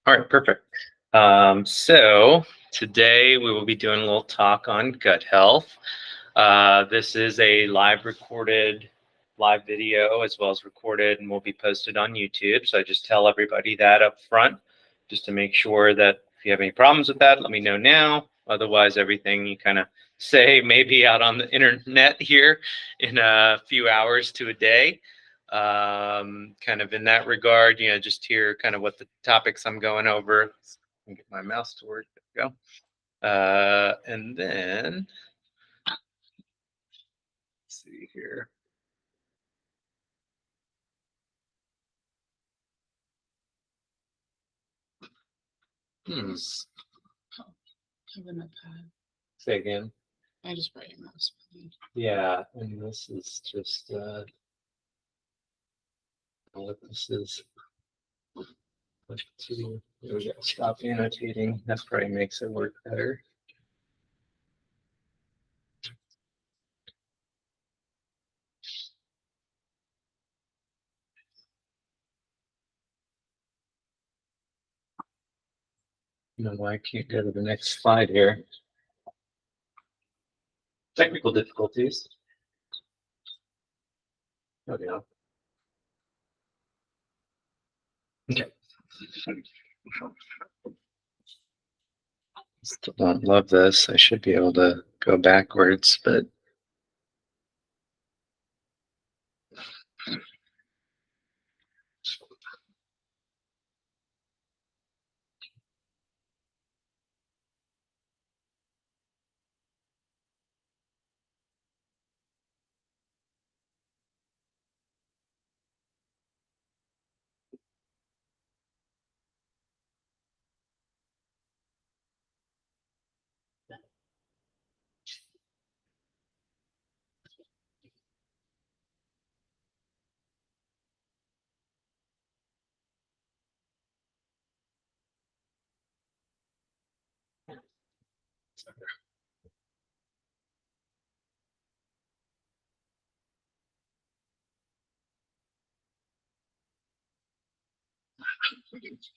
All right, perfect. So today we will be doing a little talk on gut health. This is a live video as well as recorded and will be posted on YouTube. So I just tell everybody that up front, just to make sure that if you have any problems with that, let me know now. Otherwise, everything you kind of say maybe out on the internet here in a few hours to a day. Kind of in that regard, just hear kind of what the topics I'm going over. Get my mouse to work. There we go. And then let's see here. Say again. I just brought your mouse with me. Yeah, and this is just what this is. There we go. Stop annotating. That probably makes it work better. No, why I can't go to the next slide here. Technical difficulties. Oh, yeah. Okay. Still don't love this. I should be able to go backwards, but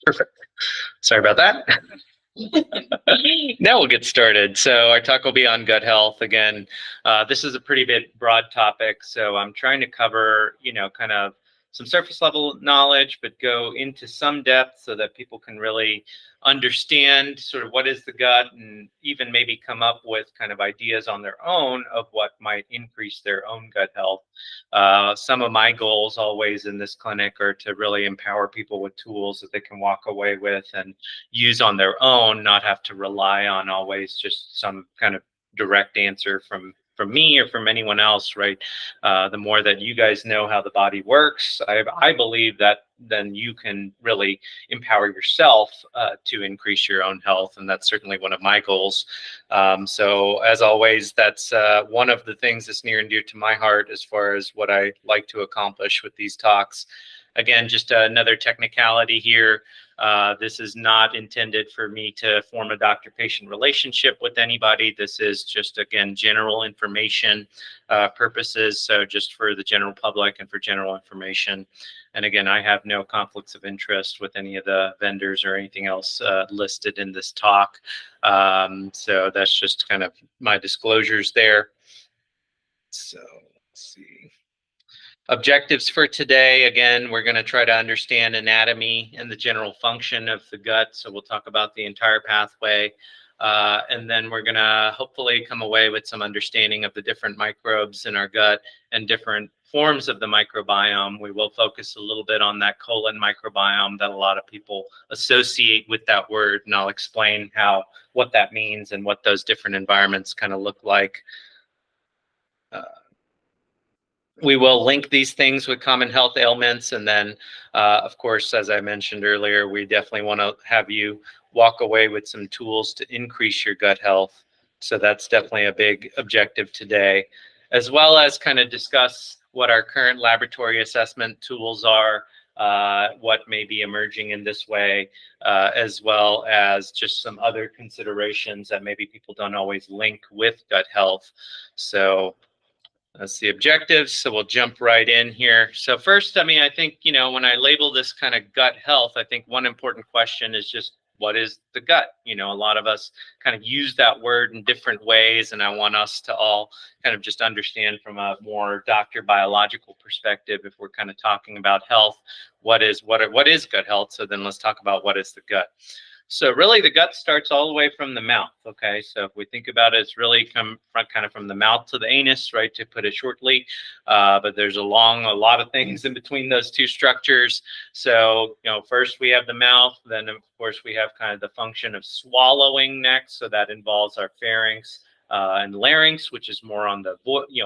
perfect. Sorry about that. Now we'll get started. So our talk will be on gut health. Again, this is a pretty big, broad topic. So I'm trying to cover, kind of some surface level knowledge, but go into some depth so that people can really understand sort of what is the gut and even maybe come up with kind of ideas on their own of what might increase their own gut health. Some of my goals always in this clinic are to really empower people with tools that they can walk away with and use on their own, not have to rely on always just some kind of direct answer from me or from anyone else, right? The more that you guys know how the body works, I believe that then you can really empower yourself to increase your own health, and that's certainly one of my goals. So as always, that's one of the things that's near and dear to my heart as far as what I like to accomplish with these talks. Again, just another technicality here. This is not intended for me to form a doctor-patient relationship with anybody. This is just, again, general information purposes. So just for the general public and for general information. And again, I have no conflicts of interest with any of the vendors or anything else listed in this talk. So that's just kind of my disclosures there. So let's see. Objectives for today, again, we're going to try to understand anatomy and the general function of the gut. So we'll talk about the entire pathway. And then we're going to hopefully come away with some understanding of the different microbes in our gut and different forms of the microbiome. We will focus a little bit on that colon microbiome that a lot of people associate with that word. And I'll explain what that means and what those different environments kind of look like. We will link these things with common health ailments. And then, of course, as I mentioned earlier, we definitely want to have you walk away with some tools to increase your gut health. So that's definitely a big objective today, as well as kind of discuss what our current laboratory assessment tools are, what may be emerging in this way, as well as just some other considerations that maybe people don't always link with gut health. So That's the objectives. So we'll jump right in here. So first, I mean, I think, you know, when I label this kind of gut health, I think one important question is just what is the gut? You know, a lot of us kind of use that word in different ways, and I want us to all kind of just understand from a more doctor biological perspective, if we're kind of talking about health, what is gut health? So then let's talk about what is the gut. So really the gut starts all the way from the mouth, okay? So if we think about it, it's really kind of from the mouth to the anus, right, to put it shortly. But there's a lot of things in between those two structures. So, you know, first we have the mouth, then of course we have kind of the function of swallowing next. So that involves our pharynx and larynx, which is more on the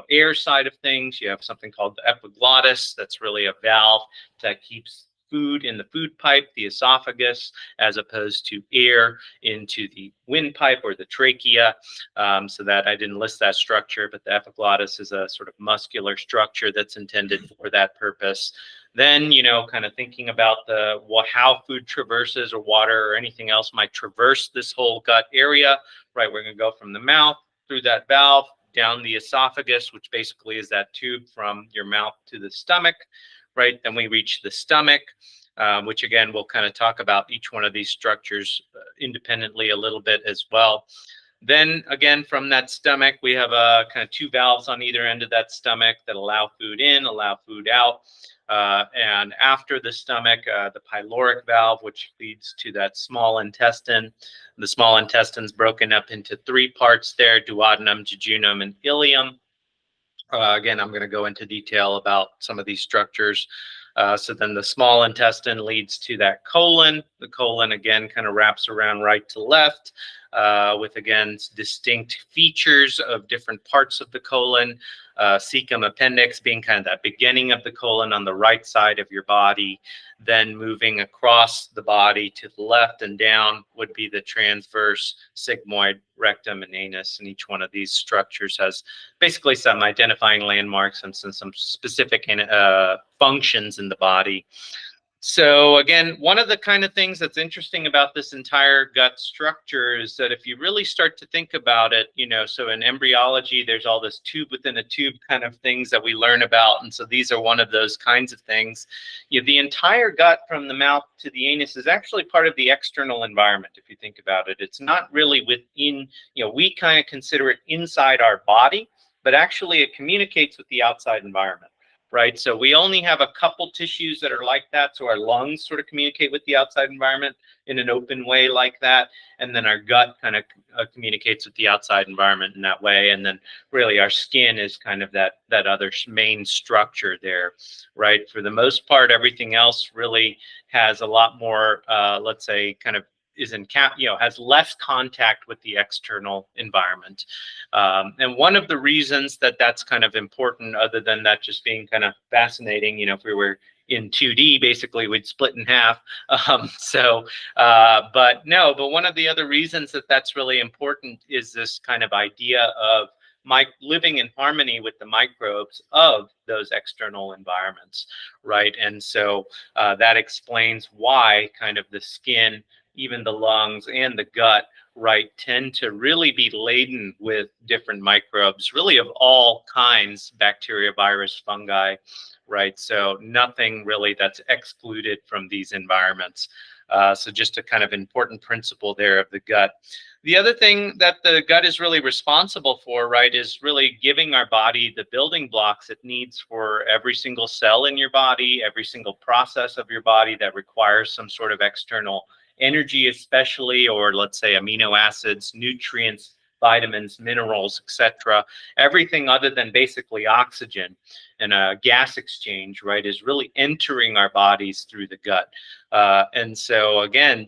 air side of things. You have something called the epiglottis. That's really a valve that keeps food in the food pipe, the esophagus, as opposed to air into the windpipe or the trachea. So that I didn't list that structure, but the epiglottis is a sort of muscular structure that's intended for that purpose. Then, you know, kind of thinking about how food traverses or water or anything else might traverse this whole gut area, right? We're going to go from the mouth through that valve down the esophagus, which basically is that tube from your mouth to the stomach, right? Then we reach the stomach, which again, we'll kind of talk about each one of these structures independently a little bit as well. Then again, from that stomach, we have kind of two valves on either end of that stomach that allow food in, allow food out. And after the stomach, the pyloric valve, which leads to that small intestine. The small intestine is broken up into three parts there: duodenum, jejunum, and ileum. Again, I'm going to go into detail about some of these structures. So then the small intestine leads to that colon. The colon, again, kind of wraps around right to left with, again, distinct features of different parts of the colon. Cecum appendix being kind of that beginning of the colon on the right side of your body, then moving across the body to the left and down would be the transverse, sigmoid, rectum, and anus. And each one of these structures has basically some identifying landmarks and some specific functions in the body. So again, one of the kind of things that's interesting about this entire gut structure is that if you really start to think about it, you know, so in embryology, there's all this tube within a tube kind of things that we learn about. And so these are one of those kinds of things. You know, the entire gut from the mouth to the anus is actually part of the external environment. If you think about it, it's not really within, you know, we kind of consider it inside our body, but actually it communicates with the outside environment. Right. So we only have a couple tissues that are like that. So our lungs sort of communicate with the outside environment in an open way like that. And then our gut kind of communicates with the outside environment in that way. And then really our skin is kind of that other main structure there. Right. For the most part, everything else really has a lot more, let's say, kind of has less contact with the external environment. And one of the reasons that that's kind of important, other than that just being kind of fascinating, you know, if we were in 2D, basically we'd split in half. But one of the other reasons that that's really important is this kind of idea of living in harmony with the microbes of those external environments, right? And so that explains why kind of the skin, even the lungs and the gut, right, tend to really be laden with different microbes, really of all kinds, bacteria, virus, fungi, right? So nothing really that's excluded from these environments. So just a kind of important principle there of the gut. The other thing that the gut is really responsible for, right, is really giving our body the building blocks it needs for every single cell in your body, every single process of your body that requires some sort of external energy, especially, or let's say amino acids, nutrients, vitamins, minerals, etc. Everything other than basically oxygen and a gas exchange, right, is really entering our bodies through the gut. And so again,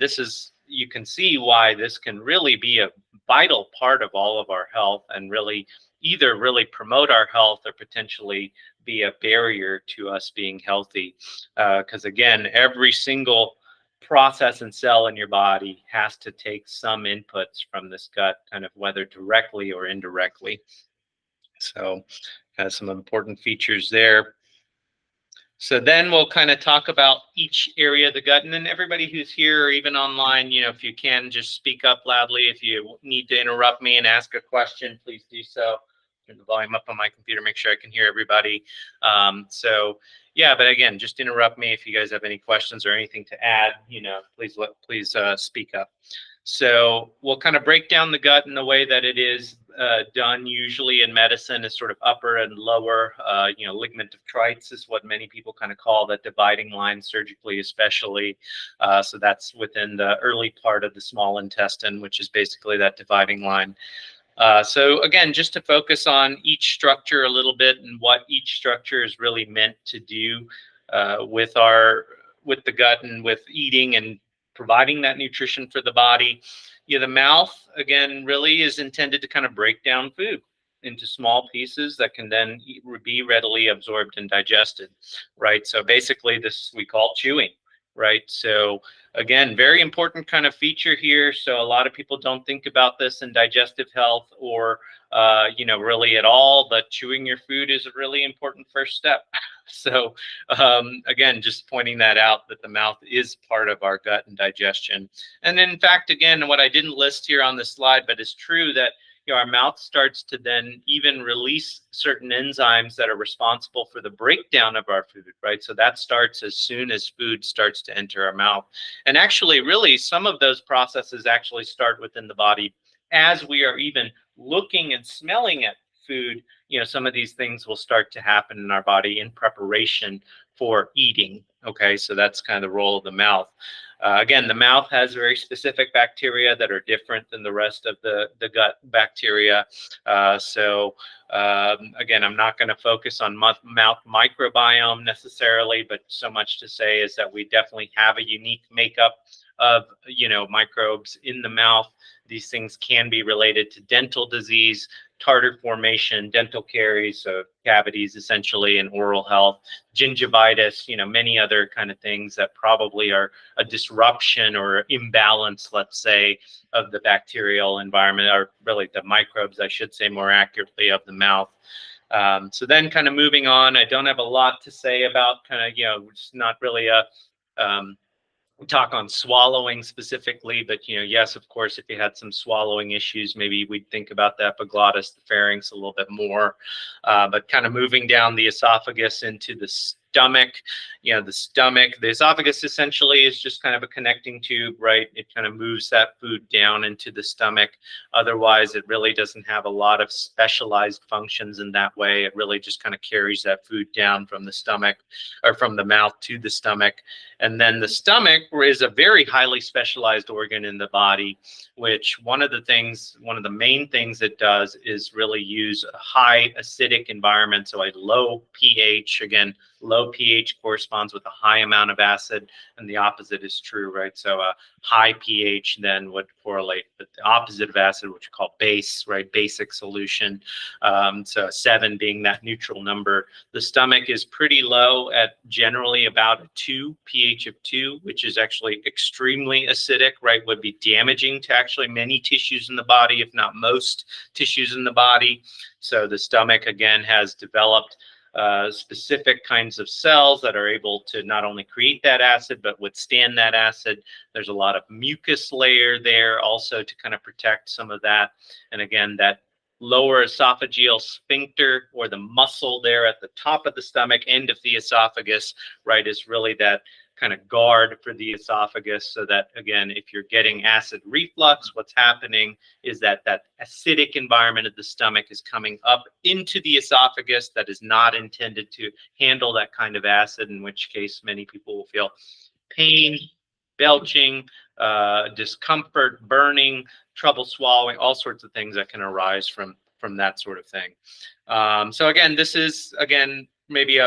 you can see why this can really be a vital part of all of our health and really either really promote our health or potentially be a barrier to us being healthy. Because again, every single process and cell in your body has to take some inputs from this gut, kind of whether directly or indirectly. So some important features there. So then we'll kind of talk about each area of the gut, and then everybody who's here or even online, you know, if you can just speak up loudly. If you need to interrupt me and ask a question, please do so. turn the volume up on my computer, make sure I can hear everybody. So yeah, but again, just interrupt me if you guys have any questions or anything to add. Please speak up. So we'll kind of break down the gut in the way that it is done usually in medicine is sort of upper and lower. Ligament of Treitz is what many people kind of call the dividing line surgically, especially. So that's within the early part of the small intestine, which is basically that dividing line. So again, just to focus on each structure a little bit and what each structure is really meant to do with the gut and with eating and providing that nutrition for the body. The mouth, again, really is intended to kind of break down food into small pieces that can then be readily absorbed and digested, right? So basically this we call chewing, right? So again, very important kind of feature here. So a lot of people don't think about this in digestive health or, really at all, but chewing your food is a really important first step. So again, just pointing that out, that the mouth is part of our gut and digestion. And in fact, again, what I didn't list here on the slide, but it's true that our mouth starts to then even release certain enzymes that are responsible for the breakdown of our food, right? So that starts as soon as food starts to enter our mouth. And actually, really, some of those processes actually start within the body as we are even looking and smelling at food. Some of these things will start to happen in our body in preparation for eating. Okay, so that's kind of the role of the mouth. Again, the mouth has very specific bacteria that are different than the rest of the gut bacteria. Again, I'm not going to focus on mouth microbiome necessarily, but so much to say is that we definitely have a unique makeup of microbes in the mouth. These things can be related to dental disease, tartar formation, dental caries, so cavities essentially, and oral health, gingivitis, many other kind of things that probably are a disruption or imbalance, let's say, of the bacterial environment, or really the microbes, I should say more accurately, of the mouth. So then kind of moving on, I don't have a lot to say about kind of, it's not really a talk on swallowing specifically, but yes, of course, if you had some swallowing issues, maybe we'd think about the epiglottis, the pharynx a little bit more. But kind of moving down the esophagus into the stomach, the esophagus essentially is just kind of a connecting tube, right? It kind of moves that food down into the stomach. Otherwise, it really doesn't have a lot of specialized functions in that way. It really just kind of carries that food down from the stomach or from the mouth to the stomach. And then the stomach is a very highly specialized organ in the body, which one of the main things it does is really use a high acidic environment. So a low pH, again, low pH corresponds with a high amount of acid, and the opposite is true, right? So a high pH then would correlate with the opposite of acid, which we call base, right? Basic solution. So 7 being that neutral number. The stomach is pretty low at generally about a 2, pH of 2, which is actually extremely acidic, right? Would be damaging to actually many tissues in the body, if not most tissues in the body. So the stomach, again, has developed specific kinds of cells that are able to not only create that acid, but withstand that acid. There's a lot of mucus layer there also to kind of protect some of that. And again, that lower esophageal sphincter, or the muscle there at the top of the stomach, end of the esophagus, right, is really that kind of guard for the esophagus, so that, again, if you're getting acid reflux, what's happening is that that acidic environment of the stomach is coming up into the esophagus that is not intended to handle that kind of acid, in which case many people will feel pain, belching, discomfort, burning, trouble swallowing, all sorts of things that can arise from that sort of thing. So again, this is, again, maybe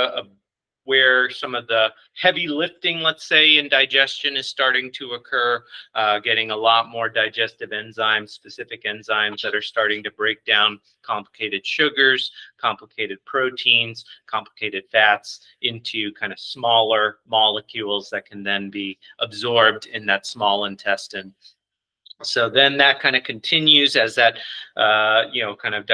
where some of the heavy lifting, let's say, in digestion is starting to occur, getting a lot more digestive enzymes, specific enzymes that are starting to break down complicated sugars, complicated proteins, complicated fats into kind of smaller molecules that can then be absorbed in that small intestine. So then that kind of continues as that, kind of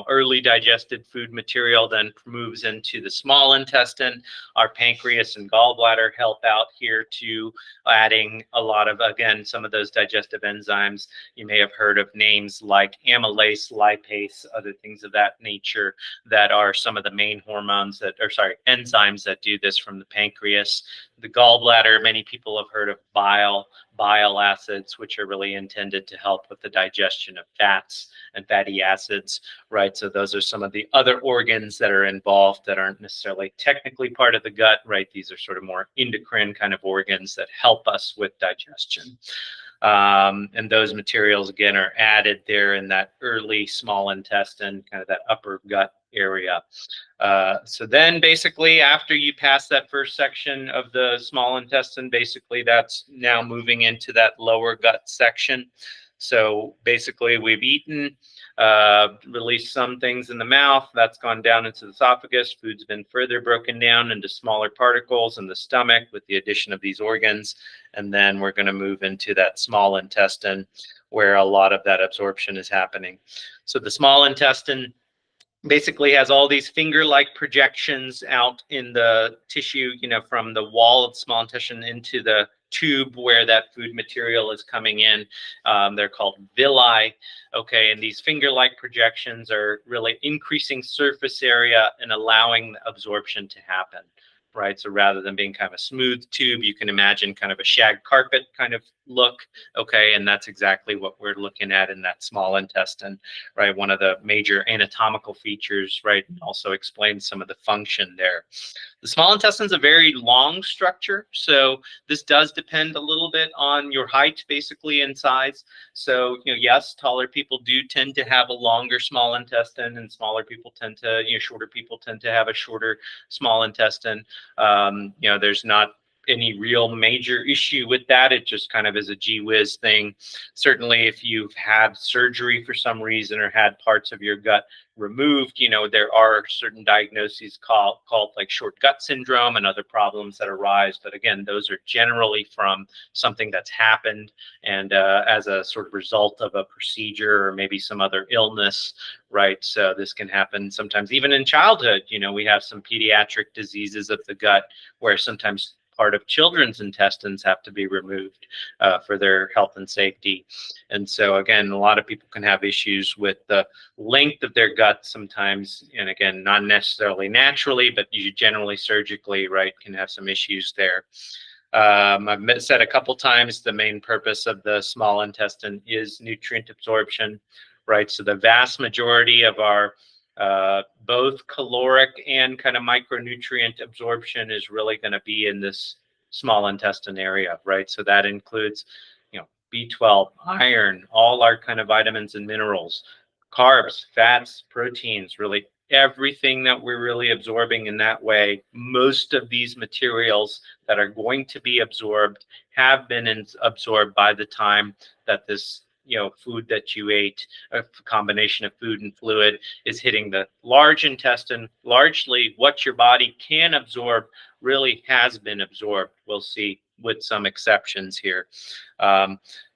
early digested food material then moves into the small intestine. Our pancreas and gallbladder help out here to adding a lot of, again, some of those digestive enzymes. You may have heard of names like amylase, lipase, other things of that nature that are some of the main enzymes that do this from the pancreas. The gallbladder, many people have heard of bile acids, which are really intended to help with the digestion of fats and fatty acids, right? So those are some of the other organs that are involved that aren't necessarily technically part of the gut, right? These are sort of more endocrine kind of organs that help us with digestion. And those materials, again, are added there in that early small intestine, kind of that upper gut area. So then basically after you pass that first section of the small intestine, basically that's now moving into that lower gut section. So basically we've eaten, released some things in the mouth, that's gone down into the esophagus, food's been further broken down into smaller particles in the stomach with the addition of these organs, and then we're going to move into that small intestine where a lot of that absorption is happening. So the small intestine basically has all these finger-like projections out in the tissue, from the wall of the small intestine into the tube where that food material is coming in. They're called villi. Okay, and these finger-like projections are really increasing surface area and allowing absorption to happen. Right, so rather than being kind of a smooth tube, you can imagine kind of a shag carpet kind of look. Okay, and that's exactly what we're looking at in that small intestine, right? One of the major anatomical features, right? And also explains some of the function there. The small intestine is a very long structure, so this does depend a little bit on your height, basically, and size. So, yes, taller people do tend to have a longer small intestine, and shorter people tend to have a shorter small intestine. There's not any real major issue with that. It just kind of is a gee whiz thing. Certainly, if you've had surgery for some reason or had parts of your gut removed, there are certain diagnoses called like short gut syndrome and other problems that arise. But again, those are generally from something that's happened and as a sort of result of a procedure or maybe some other illness, right? So this can happen sometimes even in childhood. We have some pediatric diseases of the gut where sometimes part of children's intestines have to be removed for their health and safety. And so again, a lot of people can have issues with the length of their gut sometimes, and again, not necessarily naturally, but you generally surgically, right, can have some issues there. I've said a couple times the main purpose of the small intestine is nutrient absorption, right? So the vast majority of our both caloric and kind of micronutrient absorption is really going to be in this small intestine area, right? So that includes, B12, iron, all our kind of vitamins and minerals, carbs, fats, proteins, really everything that we're really absorbing in that way. Most of these materials that are going to be absorbed have been absorbed by the time that this food that you ate, a combination of food and fluid, is hitting the large intestine. Largely what your body can absorb really has been absorbed. We'll see with some exceptions here.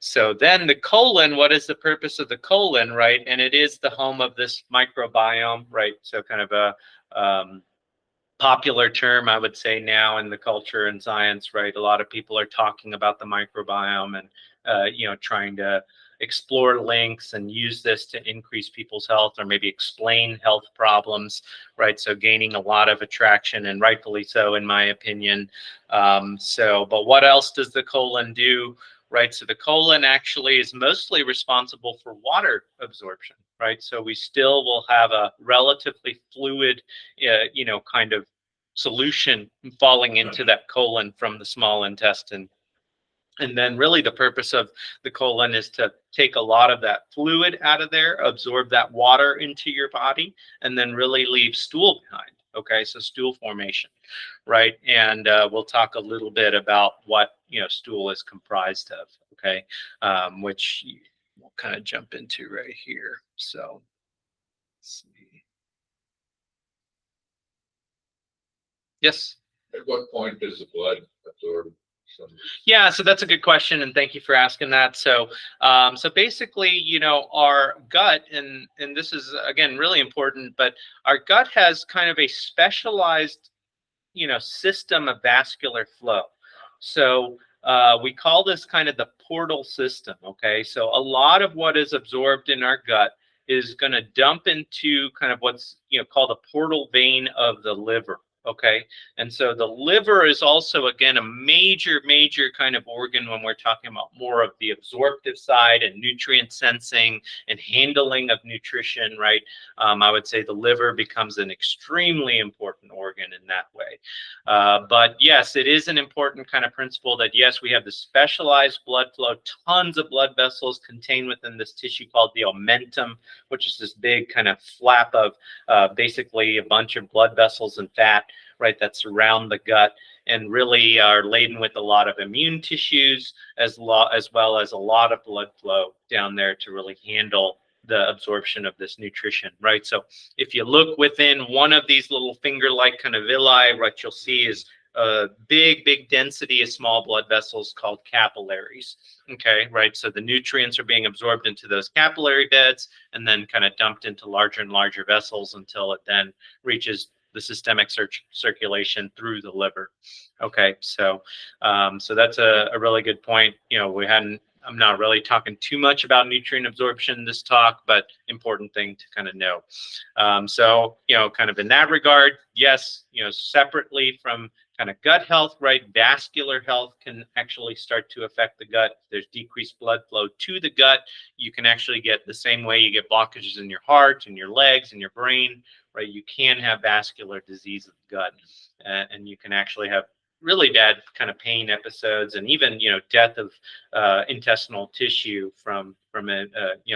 So then the colon, what is the purpose of the colon, right? And it is the home of this microbiome, right? So kind of a popular term, I would say, now in the culture and science, right? A lot of people are talking about the microbiome and, trying to explore links and use this to increase people's health or maybe explain health problems, right? So gaining a lot of attraction, and rightfully so, in my opinion. But what else does the colon do? Right, so the colon actually is mostly responsible for water absorption, right? So we still will have a relatively fluid, kind of solution falling into that colon from the small intestine. And then really the purpose of the colon is to take a lot of that fluid out of there, absorb that water into your body, and then really leave stool behind. Okay, so stool formation, right? And we'll talk a little bit about what stool is comprised of. Okay, which we'll kind of jump into right here. So let's see. Yes. At what point does the blood absorb Yeah, so that's a good question, and thank you for asking that. So basically, our gut, and this is again really important, but our gut has kind of a specialized, system of vascular flow. So we call this kind of the portal system. Okay, so a lot of what is absorbed in our gut is going to dump into kind of what's called a portal vein of the liver. Okay, and so the liver is also, again, a major, major kind of organ when we're talking about more of the absorptive side and nutrient sensing and handling of nutrition, right? I would say the liver becomes an extremely important organ in that way. But yes, it is an important kind of principle that, yes, we have the specialized blood flow, tons of blood vessels contained within this tissue called the omentum, which is this big kind of flap of basically a bunch of blood vessels and fat, right, that surround the gut and really are laden with a lot of immune tissues as well as a lot of blood flow down there to really handle the absorption of this nutrition, right? So if you look within one of these little finger-like kind of villi, what you'll see is a big, big density of small blood vessels called capillaries. Okay, right? So the nutrients are being absorbed into those capillary beds and then kind of dumped into larger and larger vessels until it then reaches the systemic circulation through the liver. Okay, so that's a really good point. I'm not really talking too much about nutrient absorption in this talk, but important thing to kind of know. So, kind of in that regard, yes, separately from kind of gut health, right? Vascular health can actually start to affect the gut. If there's decreased blood flow to the gut, you can actually get the same way you get blockages in your heart and your legs and your brain, right? You can have vascular disease of the gut, and you can actually have really bad kind of pain episodes and even death of intestinal tissue from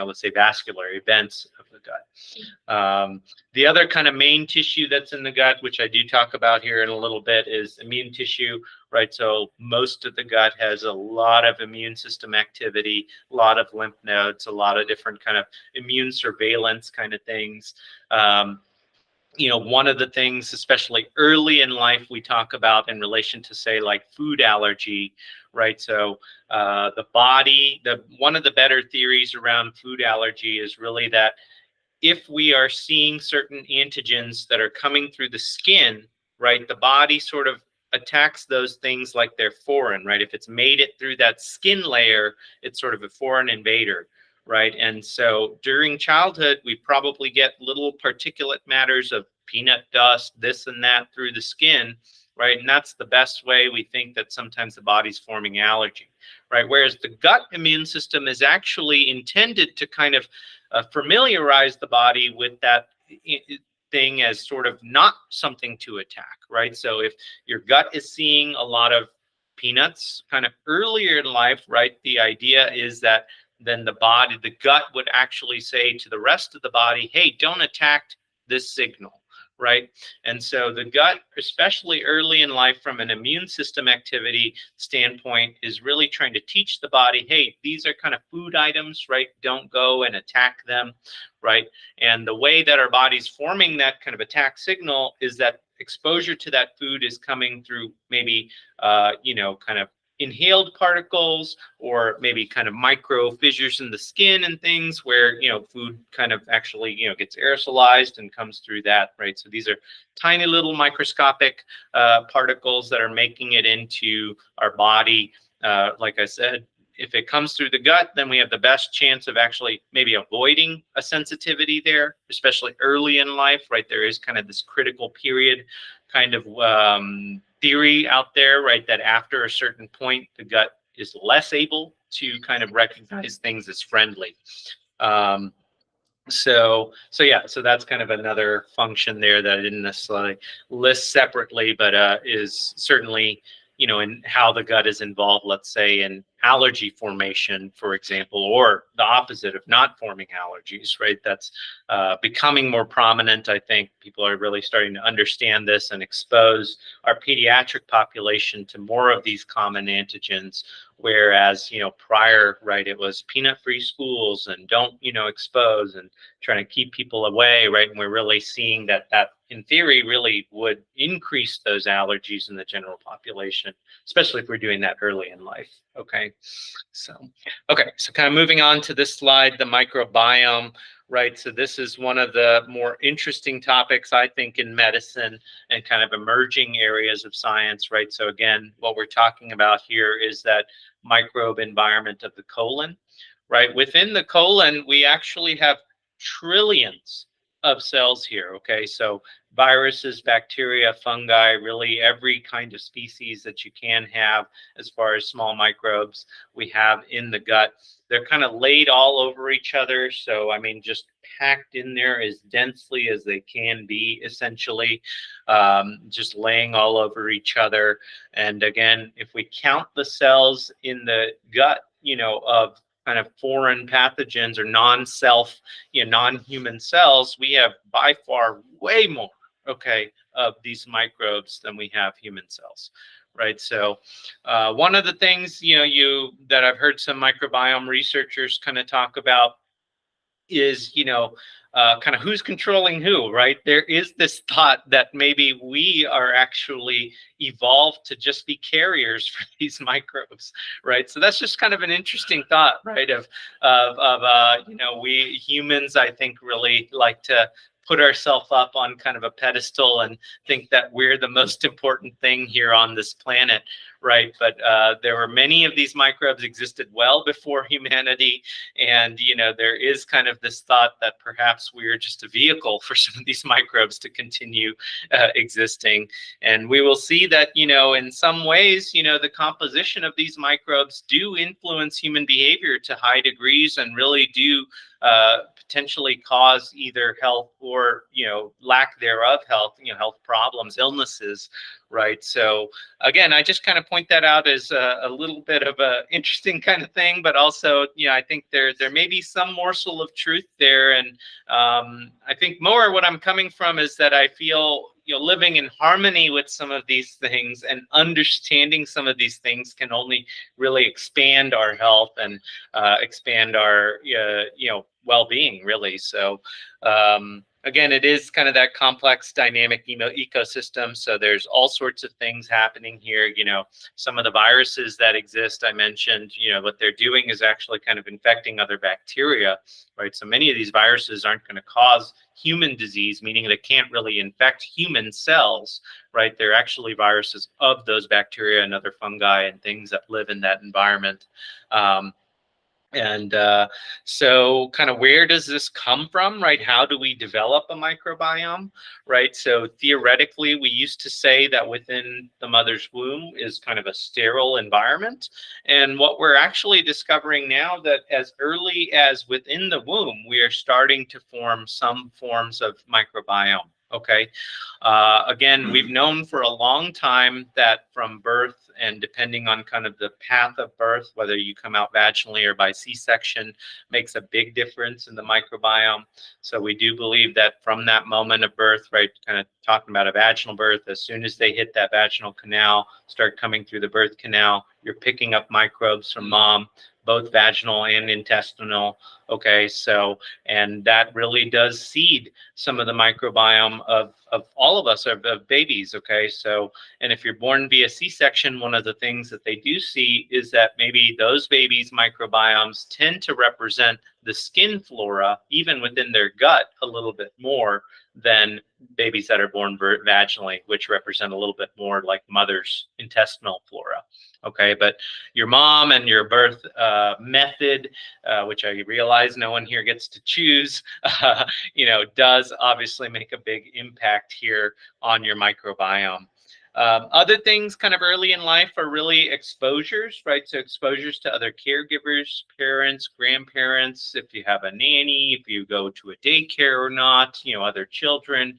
let's say vascular events of the gut. The other kind of main tissue that's in the gut, which I do talk about here in a little bit, is immune tissue, right? So most of the gut has a lot of immune system activity, a lot of lymph nodes, a lot of different kind of immune surveillance kind of things. One of the things, especially early in life, we talk about in relation to, say, like food allergy, right? So one of the better theories around food allergy is really that if we are seeing certain antigens that are coming through the skin, right, the body sort of attacks those things like they're foreign, right? If it's made it through that skin layer, it's sort of a foreign invader, right? And so during childhood, we probably get little particulate matters of peanut dust, this and that through the skin, right? And that's the best way we think that sometimes the body's forming allergy, right? Whereas the gut immune system is actually intended to kind of familiarize the body with that thing as sort of not something to attack, right? So if your gut is seeing a lot of peanuts kind of earlier in life, right, the idea is that then the gut would actually say to the rest of the body, hey, don't attack this signal, right? And so the gut, especially early in life from an immune system activity standpoint, is really trying to teach the body, hey, these are kind of food items, right? Don't go and attack them, right? And the way that our body's forming that kind of attack signal is that exposure to that food is coming through maybe, kind of inhaled particles or maybe kind of micro fissures in the skin and things where food kind of actually gets aerosolized and comes through that, right? So these are tiny little microscopic particles that are making it into our body. Like I said, if it comes through the gut, then we have the best chance of actually maybe avoiding a sensitivity there, especially early in life, right? There is kind of this critical period kind of theory out there, right, that after a certain point, the gut is less able to kind of recognize things as friendly. So that's kind of another function there that I didn't necessarily list separately, but is certainly, in how the gut is involved, let's say, in allergy formation, for example, or the opposite of not forming allergies, right? That's becoming more prominent. I think people are really starting to understand this and expose our pediatric population to more of these common antigens, whereas, prior, right, it was peanut-free schools and don't, expose and trying to keep people away, right? And we're really seeing that in theory really would increase those allergies in the general population, especially if we're doing that early in life. Okay, so kind of moving on to this slide, the microbiome, right? So this is one of the more interesting topics, I think, in medicine and kind of emerging areas of science, right? So again, what we're talking about here is that microbe environment of the colon, right? Within the colon, we actually have trillions of cells here, okay? So viruses, bacteria, fungi, really every kind of species that you can have as far as small microbes we have in the gut. They're kind of laid all over each other. So, I mean, just packed in there as densely as they can be, essentially, just laying all over each other. And again, if we count the cells in the gut, of kind of foreign pathogens or non-self, non-human cells, we have by far way more, okay, of these microbes than we have human cells, right? So one of the things, that I've heard some microbiome researchers kind of talk about is, kind of who's controlling who, right? There is this thought that maybe we are actually evolved to just be carriers for these microbes, right? So that's just kind of an interesting thought, right? We humans, I think, really like to put ourselves up on kind of a pedestal and think that we're the most important thing here on this planet, right? But there were many of these microbes existed well before humanity, and there is kind of this thought that perhaps we're just a vehicle for some of these microbes to continue existing. And we will see that in some ways the composition of these microbes do influence human behavior to high degrees, and really do potentially cause either health or lack thereof health, health problems, illnesses, right? So again, I just kind of point that out as a little bit of a interesting kind of thing, but also I think there may be some morsel of truth there. And I think more what I'm coming from is that I feel living in harmony with some of these things and understanding some of these things can only really expand our health and expand our well-being, really. So again, it is kind of that complex dynamic ecosystem. So there's all sorts of things happening here. Some of the viruses that exist, I mentioned, what they're doing is actually kind of infecting other bacteria, right? So many of these viruses aren't going to cause human disease, meaning they can't really infect human cells, right? They're actually viruses of those bacteria and other fungi and things that live in that environment. So kind of where does this come from, right? How do we develop a microbiome, right? So theoretically, we used to say that within the mother's womb is kind of a sterile environment. And what we're actually discovering now, that as early as within the womb, we are starting to form some forms of microbiome. Okay. Again, we've known for a long time that from birth, and depending on kind of the path of birth, whether you come out vaginally or by C-section, makes a big difference in the microbiome. So we do believe that from that moment of birth, right, kind of talking about a vaginal birth, as soon as they hit that vaginal canal, start coming through the birth canal, you're picking up microbes from mom, both vaginal and intestinal. Okay, so, and that really does seed some of the microbiome of all of us, of babies. Okay, so, and if you're born via C-section, one of the things that they do see is that maybe those babies' microbiomes tend to represent the skin flora, even within their gut, a little bit more than babies that are born vaginally, which represent a little bit more like mother's intestinal flora. Okay, but your mom and your birth method, which I realize no one here gets to choose, does obviously make a big impact here on your microbiome. Other things kind of early in life are really exposures, right? So exposures to other caregivers, parents, grandparents, if you have a nanny, if you go to a daycare or not, other children,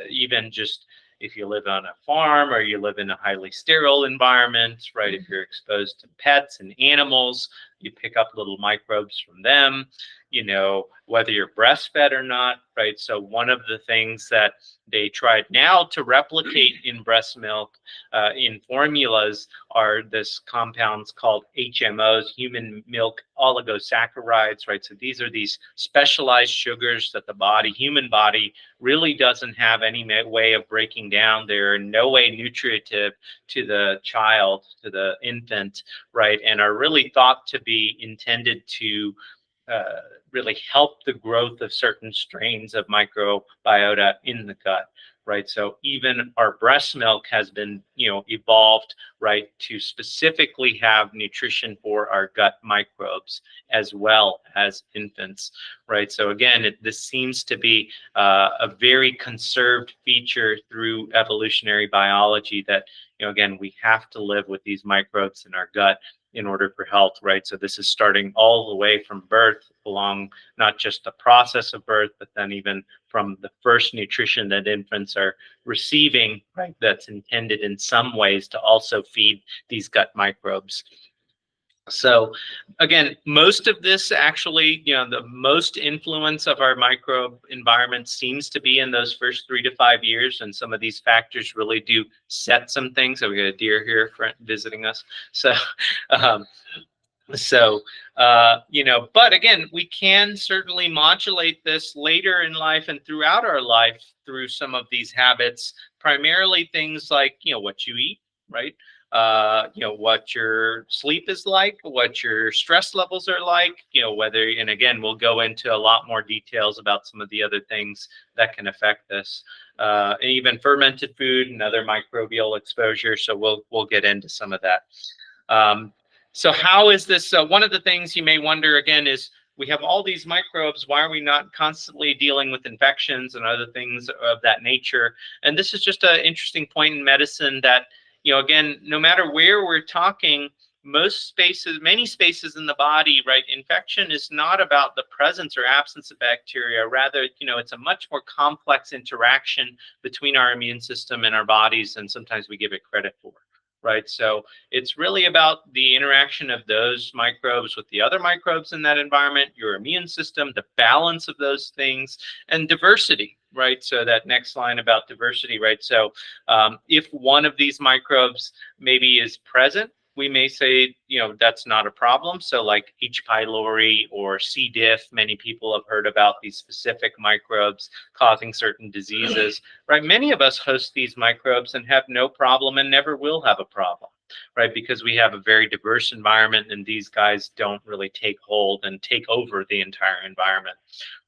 even just if you live on a farm or you live in a highly sterile environment, right? If you're exposed to pets and animals, you pick up little microbes from them, whether you're breastfed or not, right? So one of the things that they tried now to replicate in breast milk, in formulas, are this compounds called HMOs, human milk oligosaccharides, right? So these are these specialized sugars that the human body really doesn't have any way of breaking down. They're in no way nutritive to the child, to the infant, right? And are really thought to be intended to really help the growth of certain strains of microbiota in the gut, right? So even our breast milk has been, evolved, right, to specifically have nutrition for our gut microbes as well as infants, right? So again, this seems to be a very conserved feature through evolutionary biology that, again, we have to live with these microbes in our gut in order for health, right? So this is starting all the way from birth along not just the process of birth, but then even from the first nutrition that infants are receiving, right? That's intended in some ways to also feed these gut microbes. So again, most of this actually, the most influence of our microbe environment seems to be in those first 3 to 5 years. And some of these factors really do set some things. So we got a deer here visiting us. So, um, but again, we can certainly modulate this later in life and throughout our life through some of these habits, primarily things like, what you eat, right? What your sleep is like, what your stress levels are like, and again, we'll go into a lot more details about some of the other things that can affect this, and even fermented food and other microbial exposure. So we'll get into some of that. So how is this? One of the things you may wonder again is, we have all these microbes. Why are we not constantly dealing with infections and other things of that nature? And this is just an interesting point in medicine that, again, no matter where we're talking, many spaces in the body, right? Infection is not about the presence or absence of bacteria. Rather, it's a much more complex interaction between our immune system and our bodies than sometimes we give it credit for. Right. So it's really about the interaction of those microbes with the other microbes in that environment, your immune system, the balance of those things, and diversity. Right. So that next line about diversity. Right. So if one of these microbes maybe is present, we may say, that's not a problem. So like H. pylori or C. diff, many people have heard about these specific microbes causing certain diseases, right? Many of us host these microbes and have no problem and never will have a problem, right? Because we have a very diverse environment and these guys don't really take hold and take over the entire environment,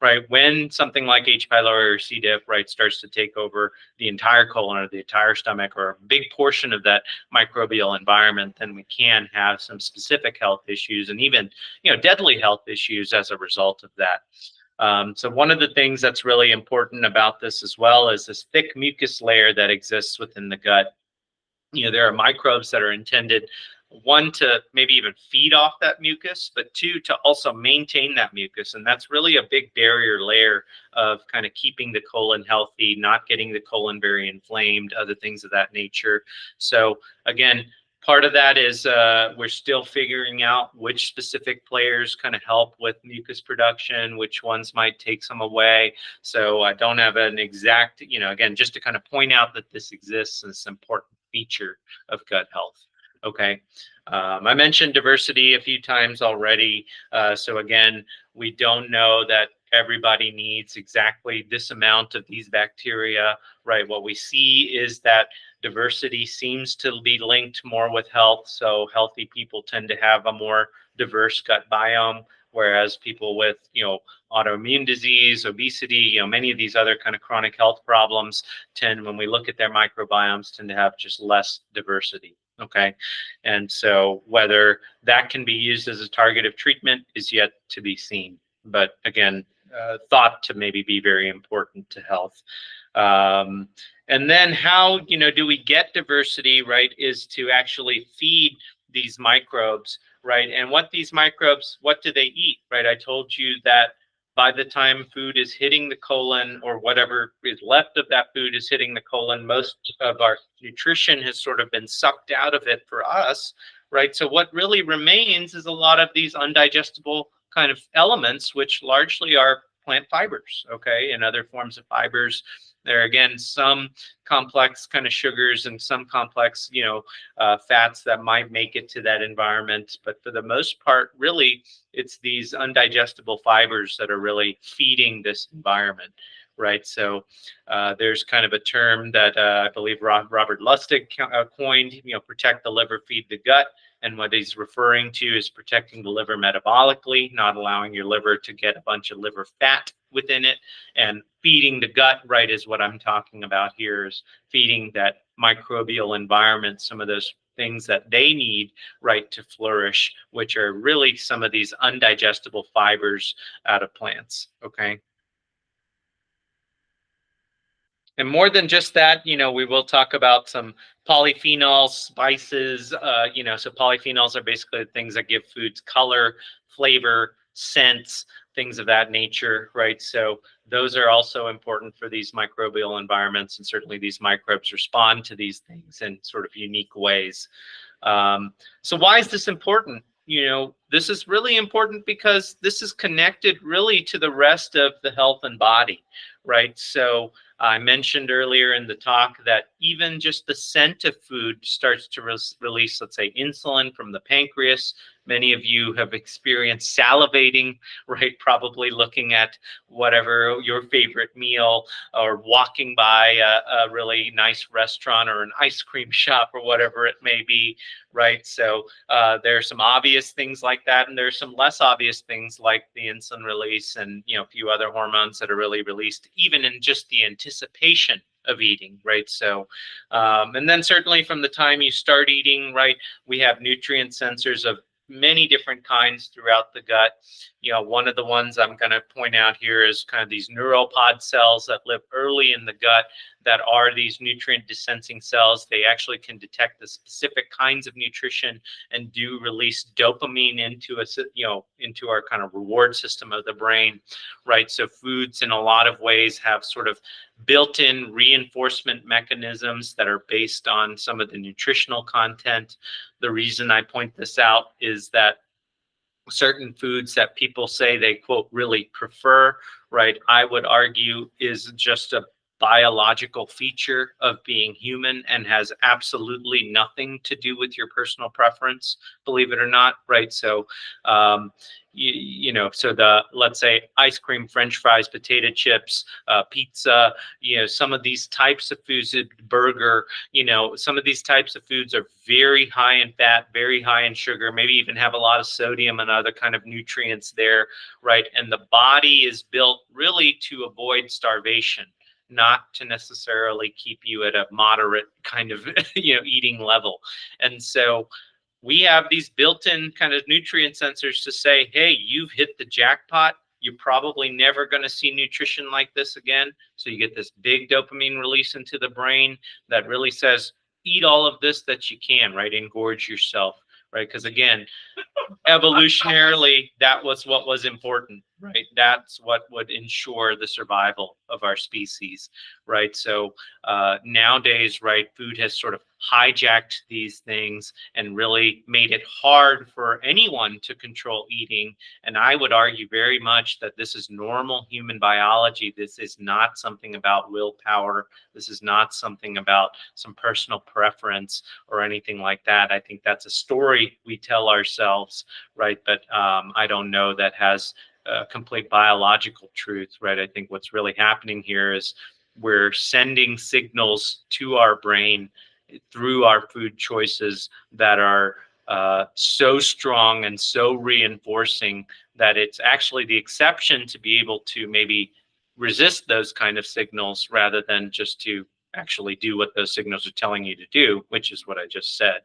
right? When something like H. pylori or C. diff, right, starts to take over the entire colon or the entire stomach or a big portion of that microbial environment, then we can have some specific health issues and even, deadly health issues as a result of that. So one of the things that's really important about this as well is this thick mucus layer that exists within the gut. There are microbes that are intended, one, to maybe even feed off that mucus, but two, to also maintain that mucus. And that's really a big barrier layer of kind of keeping the colon healthy, not getting the colon very inflamed, other things of that nature. So again, part of that is we're still figuring out which specific players kind of help with mucus production, which ones might take some away. So I don't have an exact, again, just to kind of point out that this exists and it's an important feature of gut health. Okay. I mentioned diversity a few times already. So again, we don't know that everybody needs exactly this amount of these bacteria, right? What we see is that diversity seems to be linked more with health. So healthy people tend to have a more diverse gut biome, whereas people with, autoimmune disease, obesity, many of these other kind of chronic health problems tend, when we look at their microbiomes, tend to have just less diversity. Okay. And so whether that can be used as a target of treatment is yet to be seen. But again, thought to maybe be very important to health. And then how, do we get diversity, right, is to actually feed these microbes, right? And what these microbes, what do they eat, right? I told you that by the time food is hitting the colon, or whatever is left of that food is hitting the colon, most of our nutrition has sort of been sucked out of it for us, right? So what really remains is a lot of these undigestible kind of elements, which largely are plant fibers, okay, and other forms of fibers. There are, again, some complex kind of sugars and some complex, fats that might make it to that environment. But for the most part, really, it's these undigestible fibers that are really feeding this environment, right? So there's kind of a term that I believe Robert Lustig coined, protect the liver, feed the gut. And what he's referring to is protecting the liver metabolically, not allowing your liver to get a bunch of liver fat within it, and feeding the gut, right, is what I'm talking about here, is feeding that microbial environment, some of those things that they need, right, to flourish, which are really some of these undigestible fibers out of plants, okay? And more than just that, we will talk about some polyphenols, spices, so polyphenols are basically the things that give foods color, flavor, scents, things of that nature, right? So those are also important for these microbial environments, and certainly these microbes respond to these things in sort of unique ways. So why is this important? This is really important because this is connected really to the rest of the health and body, right? So I mentioned earlier in the talk that even just the scent of food starts to release, let's say, insulin from the pancreas. Many of you have experienced salivating, right? Probably looking at whatever your favorite meal, or walking by a really nice restaurant or an ice cream shop or whatever it may be, right? So there are some obvious things like that, and there are some less obvious things like the insulin release and a few other hormones that are really released even in just the anticipation of eating, right? So and then certainly from the time you start eating, right, we have nutrient sensors of many different kinds throughout the gut. One of the ones I'm going to point out here is kind of these neuropod cells that live early in the gut, that are these nutrient sensing cells. They actually can detect the specific kinds of nutrition and do release dopamine into into our kind of reward system of the brain, right? So foods in a lot of ways have sort of built-in reinforcement mechanisms that are based on some of the nutritional content. The reason I point this out is that certain foods that people say they, quote, really prefer, right, I would argue is just a biological feature of being human and has absolutely nothing to do with your personal preference, believe it or not, right? So so let's say ice cream, French fries, potato chips, pizza, some of these types of foods, burger, some of these types of foods are very high in fat, very high in sugar, maybe even have a lot of sodium and other kind of nutrients there, right? And the body is built really to avoid starvation, not to necessarily keep you at a moderate kind of eating level. And so we have these built-in kind of nutrient sensors to say, hey, you've hit the jackpot. You're probably never going to see nutrition like this again. So you get this big dopamine release into the brain that really says, eat all of this that you can, right? Engorge yourself, right? Because again, evolutionarily, that was what was important, right? That's what would ensure the survival of our species, right? So nowadays, right, food has sort of hijacked these things and really made it hard for anyone to control eating. And I would argue very much that this is normal human biology. This is not something about willpower. This is not something about some personal preference or anything like that. I think that's a story we tell ourselves, right? But I don't know that has complete biological truth, right? I think what's really happening here is we're sending signals to our brain through our food choices that are so strong and so reinforcing that it's actually the exception to be able to maybe resist those kind of signals rather than just to actually do what those signals are telling you to do, which is what I just said.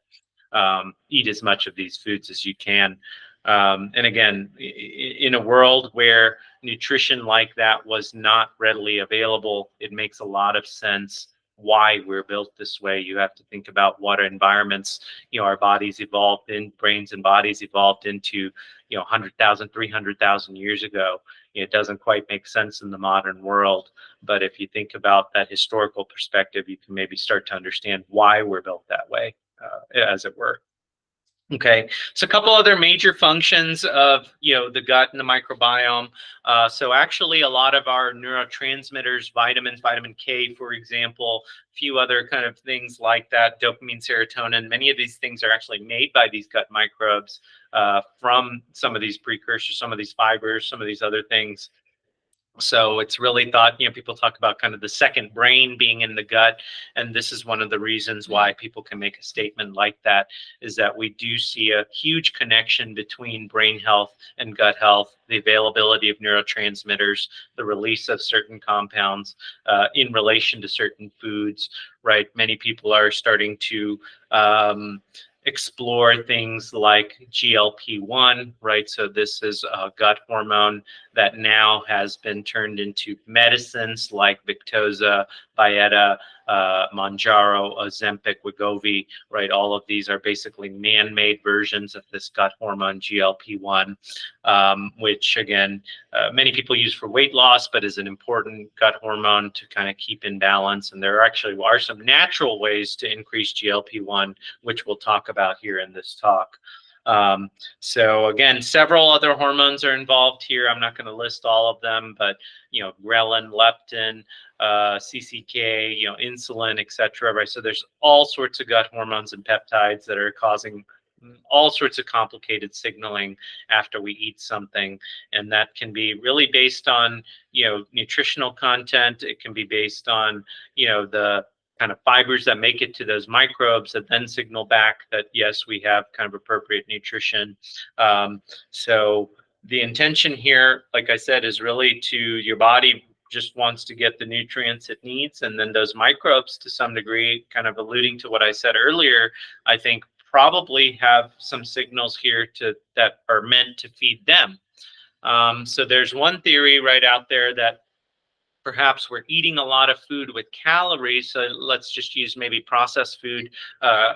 Eat as much of these foods as you can. And again, in a world where nutrition like that was not readily available, it makes a lot of sense why we're built this way. You have to think about what environments, our bodies evolved in, brains and bodies evolved into, 100,000, 300,000 years ago. it doesn't quite make sense in the modern world. But if you think about that historical perspective, you can maybe start to understand why we're built that way, as it were. Okay, so a couple other major functions of the gut and the microbiome. So actually, a lot of our neurotransmitters, vitamins, vitamin K, for example, a few other kind of things like that, dopamine, serotonin. Many of these things are actually made by these gut microbes from some of these precursors, some of these fibers, some of these other things. So it's really thought, people talk about kind of the second brain being in the gut. And this is one of the reasons why people can make a statement like that, is that we do see a huge connection between brain health and gut health, the availability of neurotransmitters, the release of certain compounds in relation to certain foods, right? Many people are starting to explore things like GLP-1, right? So this is a gut hormone that now has been turned into medicines like Victoza, Byetta, Mounjaro, Ozempic, Wegovy, right? All of these are basically man-made versions of this gut hormone GLP-1, which again, many people use for weight loss, but is an important gut hormone to kind of keep in balance. And there actually are some natural ways to increase GLP-1, which we'll talk about here in this talk. So again, several other hormones are involved here. I'm not going to list all of them, but ghrelin, leptin, CCK, insulin, etc. Right. So there's all sorts of gut hormones and peptides that are causing all sorts of complicated signaling after we eat something, and that can be really based on nutritional content. It can be based on the kind of fibers that make it to those microbes that then signal back that yes, we have kind of appropriate nutrition. So the intention here, like I said, is really to your body just wants to get the nutrients it needs, and then those microbes, to some degree, kind of alluding to what I said earlier, I think probably have some signals here that are meant to feed them. So there's one theory right out there that perhaps we're eating a lot of food with calories. So let's just use maybe processed food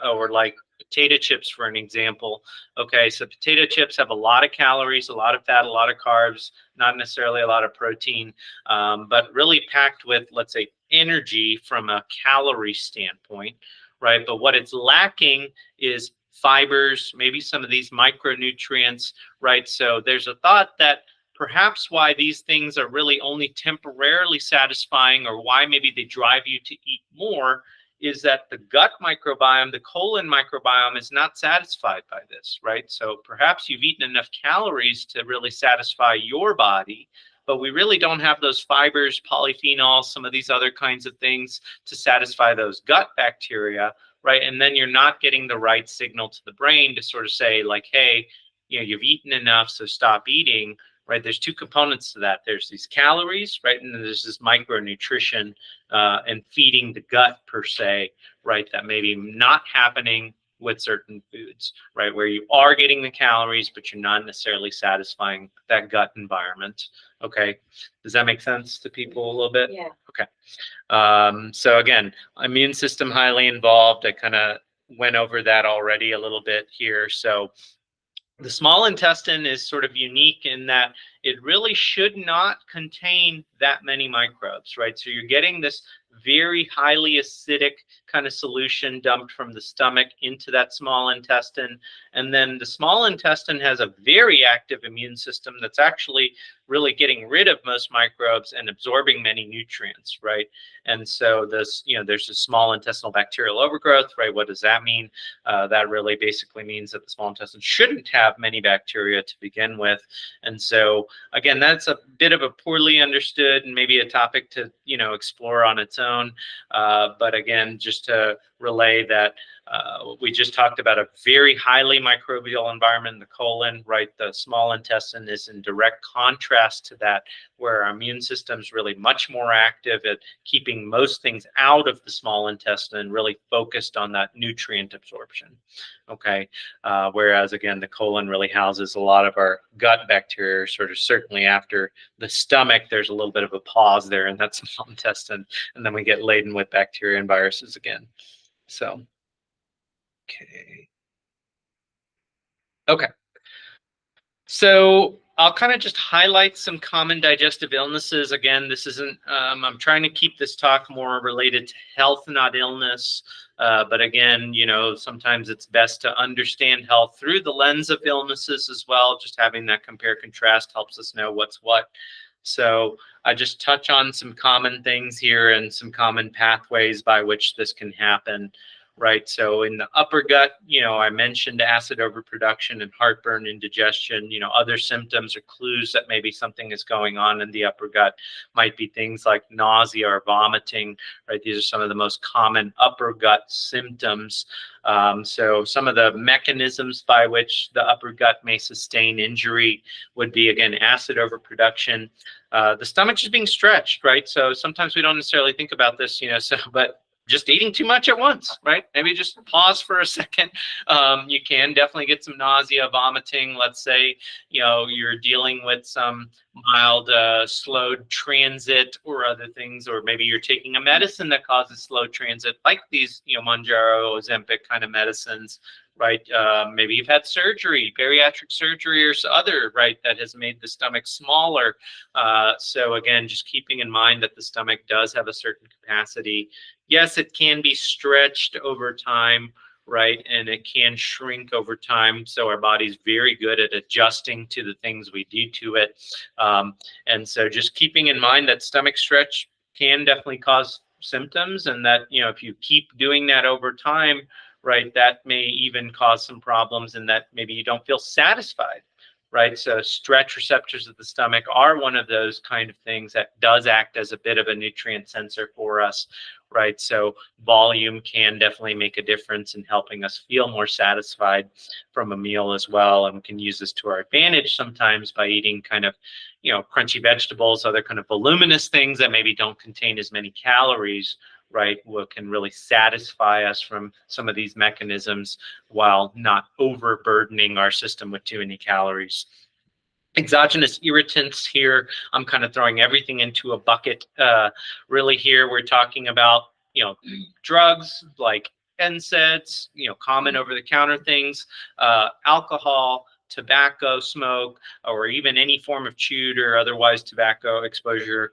or like potato chips for an example. Okay, so potato chips have a lot of calories, a lot of fat, a lot of carbs, not necessarily a lot of protein, but really packed with, let's say, energy from a calorie standpoint, right? But what it's lacking is fibers, maybe some of these micronutrients, right? So there's a thought that perhaps why these things are really only temporarily satisfying, or why maybe they drive you to eat more, is that the gut microbiome, the colon microbiome, is not satisfied by this, right? So perhaps you've eaten enough calories to really satisfy your body, but we really don't have those fibers, polyphenols, some of these other kinds of things to satisfy those gut bacteria, right? And then you're not getting the right signal to the brain to sort of say like, hey, you've eaten enough, so stop eating. Right, there's two components to that. There's these calories, right, and then there's this micronutrition and feeding the gut per se, right, that may be not happening with certain foods, right, where you are getting the calories, but you're not necessarily satisfying that gut environment. Okay, does that make sense to people a little bit? Yeah. Okay. So again, immune system highly involved. I kind of went over that already a little bit here. So the small intestine is sort of unique in that it really should not contain that many microbes, right? So you're getting this very highly acidic kind of solution dumped from the stomach into that small intestine. And then the small intestine has a very active immune system that's actually really getting rid of most microbes and absorbing many nutrients, right? And so this, there's a small intestinal bacterial overgrowth, right? What does that mean? That really basically means that the small intestine shouldn't have many bacteria to begin with. And so again, that's a bit of a poorly understood and maybe a topic to, explore on its own. But again, just to relay that we just talked about a very highly microbial environment in the colon, right? The small intestine is in direct contrast to that, where our immune system is really much more active at keeping most things out of the small intestine, really focused on that nutrient absorption. Okay, whereas again, the colon really houses a lot of our gut bacteria. Sort of certainly after the stomach, there's a little bit of a pause there in that small intestine, and then we get laden with bacteria and viruses again. So, okay. So I'll kind of just highlight some common digestive illnesses. Again, this isn't, I'm trying to keep this talk more related to health, not illness. But again, sometimes it's best to understand health through the lens of illnesses as well. Just having that compare contrast helps us know what's what. So I just touch on some common things here and some common pathways by which this can happen. Right. So in the upper gut, I mentioned acid overproduction and heartburn, indigestion. Other symptoms or clues that maybe something is going on in the upper gut might be things like nausea or vomiting. Right. These are some of the most common upper gut symptoms. So some of the mechanisms by which the upper gut may sustain injury would be, again, acid overproduction. The stomach is being stretched, right? So sometimes we don't necessarily think about this, but just eating too much at once, right? Maybe just pause for a second. You can definitely get some nausea, vomiting. Let's say, you're dealing with some mild slowed transit or other things, or maybe you're taking a medicine that causes slow transit, like these, Mounjaro, Ozempic kind of medicines, right? Maybe you've had surgery, bariatric surgery or other, right, that has made the stomach smaller. So again, just keeping in mind that the stomach does have a certain capacity. Yes, it can be stretched over time, right? And it can shrink over time. So our body's very good at adjusting to the things we do to it. And so just keeping in mind that stomach stretch can definitely cause symptoms, and that, if you keep doing that over time, right, that may even cause some problems, and that maybe you don't feel satisfied. Right. So stretch receptors of the stomach are one of those kind of things that does act as a bit of a nutrient sensor for us. Right. So volume can definitely make a difference in helping us feel more satisfied from a meal as well. And we can use this to our advantage sometimes by eating kind of, crunchy vegetables, other kind of voluminous things that maybe don't contain as many calories. Right, what can really satisfy us from some of these mechanisms while not overburdening our system with too many calories. Exogenous irritants here, I'm kind of throwing everything into a bucket. Really here, we're talking about, drugs like NSAIDs, common over-the-counter things, alcohol, tobacco smoke, or even any form of chewed or otherwise tobacco exposure.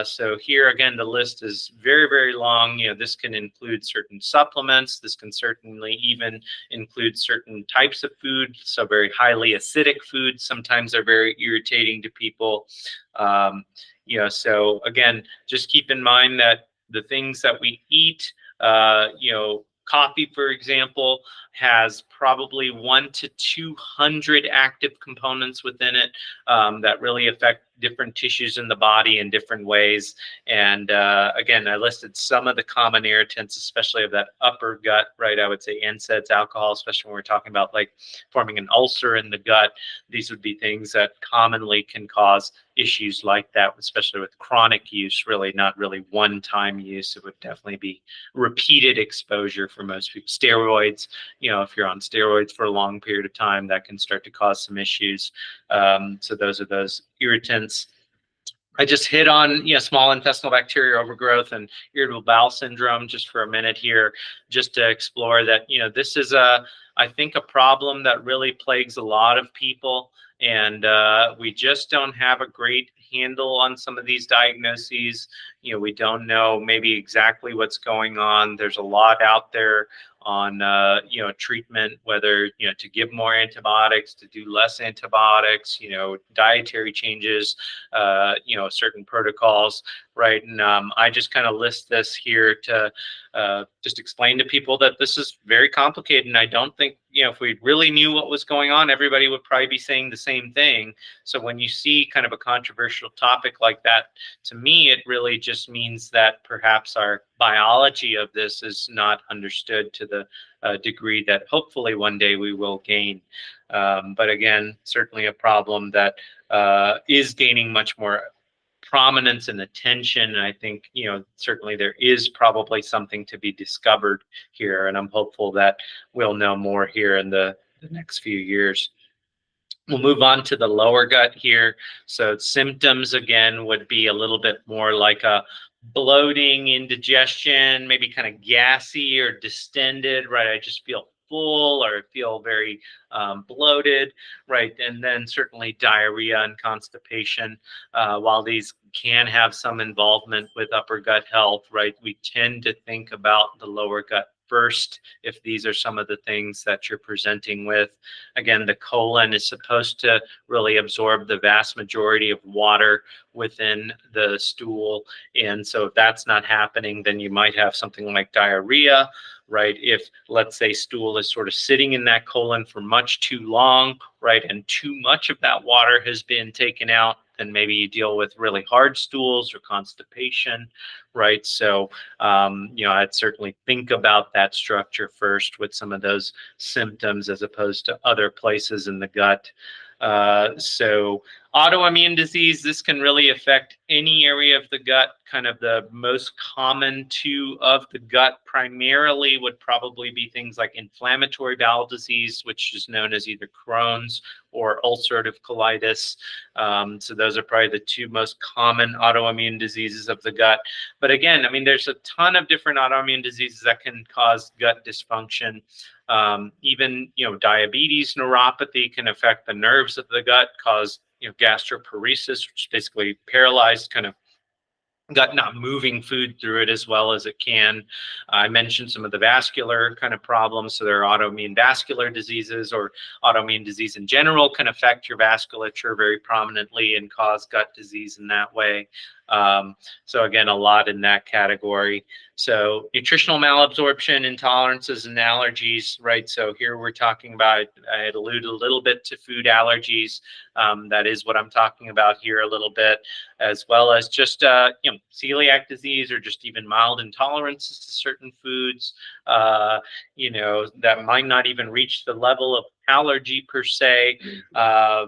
So here again, the list is very, very long. This can include certain supplements. This can certainly even include certain types of food. So very highly acidic foods sometimes are very irritating to people. So again, just keep in mind that the things that we eat, coffee, for example, has probably 1 to 200 active components within it that really affect different tissues in the body in different ways. And again, I listed some of the common irritants, especially of that upper gut, right? I would say NSAIDs, alcohol, especially when we're talking about like forming an ulcer in the gut. These would be things that commonly can cause issues like that, especially with chronic use, really not really one-time use. It would definitely be repeated exposure for most people. Steroids, if you're on steroids for a long period of time, that can start to cause some issues. So those are those irritants. I just hit on small intestinal bacterial overgrowth and irritable bowel syndrome just for a minute here, just to explore that this is I think a problem that really plagues a lot of people, and we just don't have a great handle on some of these diagnoses. We don't know maybe exactly what's going on. There's a lot out there on treatment, whether to give more antibiotics, to do less antibiotics, dietary changes, certain protocols, right? And I just kind of list this here to just explain to people that this is very complicated, and I don't think if we really knew what was going on, everybody would probably be saying the same thing. So when you see kind of a controversial topic like that, to me, it really just means that perhaps our biology of this is not understood to the degree that hopefully one day we will gain. But again, certainly a problem that is gaining much more prominence and attention. And I think, certainly there is probably something to be discovered here. And I'm hopeful that we'll know more here in the next few years. We'll move on to the lower gut here. So symptoms, again, would be a little bit more like a bloating, indigestion, maybe kind of gassy or distended, right? I just feel full or feel very bloated, right? And then certainly diarrhea and constipation. While these can have some involvement with upper gut health, right, we tend to think about the lower gut first if these are some of the things that you're presenting with. Again, the colon is supposed to really absorb the vast majority of water within the stool. And so if that's not happening, then you might have something like diarrhea, right? If, let's say, stool is sort of sitting in that colon for much too long, right, and too much of that water has been taken out, then maybe you deal with really hard stools or constipation, right? So, I'd certainly think about that structure first with some of those symptoms as opposed to other places in the gut. So autoimmune disease, this can really affect any area of the gut. Kind of the most common two of the gut primarily would probably be things like inflammatory bowel disease, which is known as either Crohn's or ulcerative colitis. So those are probably the two most common autoimmune diseases of the gut. But again, I mean, there's a ton of different autoimmune diseases that can cause gut dysfunction. Even, diabetes neuropathy can affect the nerves of the gut, cause, gastroparesis, which is basically paralyzed kind of gut not moving food through it as well as it can. I mentioned some of the vascular kind of problems. So there are autoimmune vascular diseases, or autoimmune disease in general can affect your vasculature very prominently and cause gut disease in that way. So again, a lot in that category. So nutritional malabsorption, intolerances, and allergies, right? So here we're talking about, I had alluded a little bit to food allergies. That is what I'm talking about here a little bit, as well as just, celiac disease, or just even mild intolerances to certain foods, that might not even reach the level of allergy per se.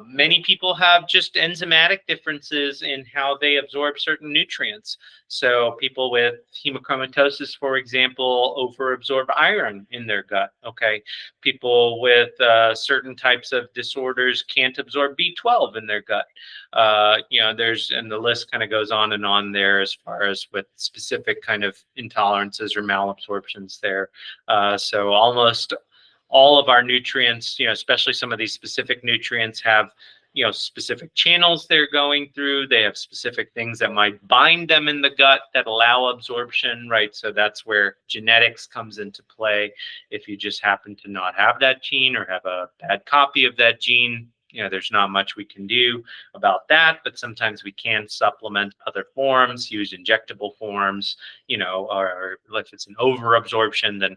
Many people have just enzymatic differences in how they absorb certain nutrients. So people with hemochromatosis, for example, overabsorb iron in their gut. Okay, people with certain types of disorders can't absorb B12 in their gut. And the list kind of goes on and on there as far as with specific kind of intolerances or malabsorptions there. So almost all of our nutrients, especially some of these specific nutrients, have specific channels they're going through. They have specific things that might bind them in the gut that allow absorption, right? So that's where genetics comes into play. If you just happen to not have that gene or have a bad copy of that gene, there's not much we can do about that, but sometimes we can supplement other forms, use injectable forms, or if it's an overabsorption, then,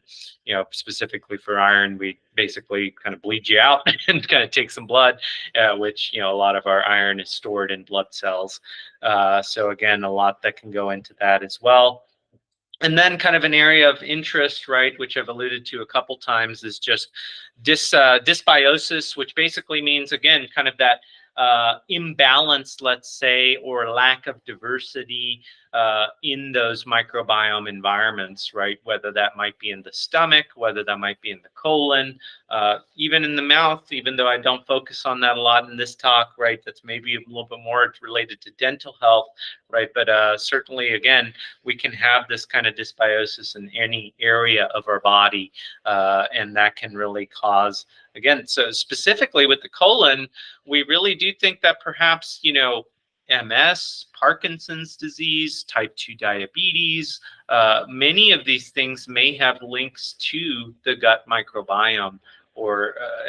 specifically for iron, we basically kind of bleed you out and kind of take some blood, which, a lot of our iron is stored in blood cells. So again, a lot that can go into that as well. And then kind of an area of interest, right, which I've alluded to a couple times, is just dysbiosis, which basically means, again, kind of that imbalance, let's say, or lack of diversity in those microbiome environments, right? Whether that might be in the stomach, whether that might be in the colon, even in the mouth, even though I don't focus on that a lot in this talk, right? That's maybe a little bit more related to dental health, right? But certainly, again, we can have this kind of dysbiosis in any area of our body, and that can really cause, again, so specifically with the colon, we really do think that perhaps, MS, Parkinson's disease, type 2 diabetes, many of these things may have links to the gut microbiome.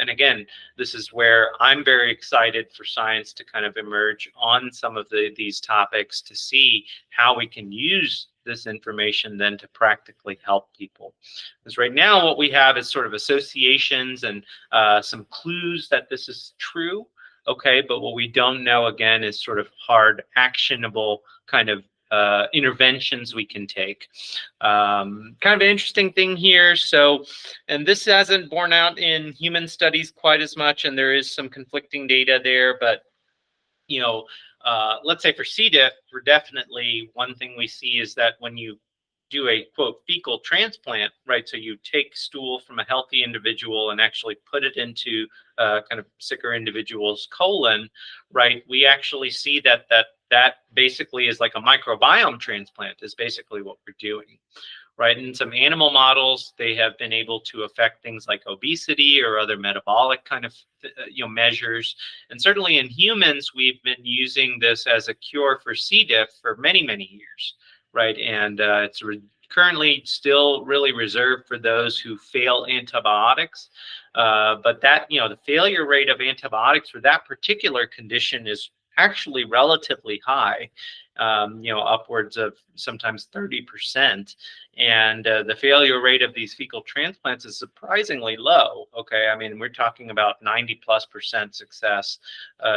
And again, this is where I'm very excited for science to kind of emerge on some of these topics to see how we can use this information then to practically help people. Because right now what we have is sort of associations and some clues that this is true. Okay, but what we don't know, again, is sort of hard, actionable kind of interventions we can take. Kind of an interesting thing here. So, and this hasn't borne out in human studies quite as much, and there is some conflicting data there, but let's say for C. diff, for definitely one thing we see is that when you do a quote fecal transplant, right? So you take stool from a healthy individual and actually put it into kind of sicker individual's colon, right? We actually see that basically is like a microbiome transplant is basically what we're doing, right? In some animal models, they have been able to affect things like obesity or other metabolic kind of measures. And certainly in humans, we've been using this as a cure for C. diff for many, many years, right? And it's currently still really reserved for those who fail antibiotics. But that, the failure rate of antibiotics for that particular condition is actually relatively high, upwards of sometimes 30%. And the failure rate of these fecal transplants is surprisingly low. Okay, I mean, we're talking about 90+% success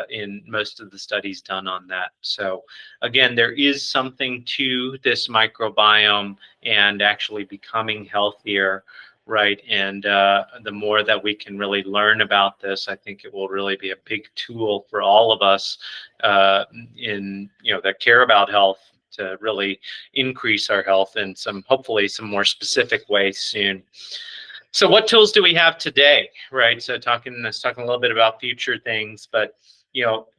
in most of the studies done on that. So again, there is something to this microbiome and actually becoming healthier, right? And the more that we can really learn about this, I think it will really be a big tool for all of us that care about health to really increase our health in hopefully some more specific ways soon. So what tools do we have today, right? So let's talk a little bit about future things, but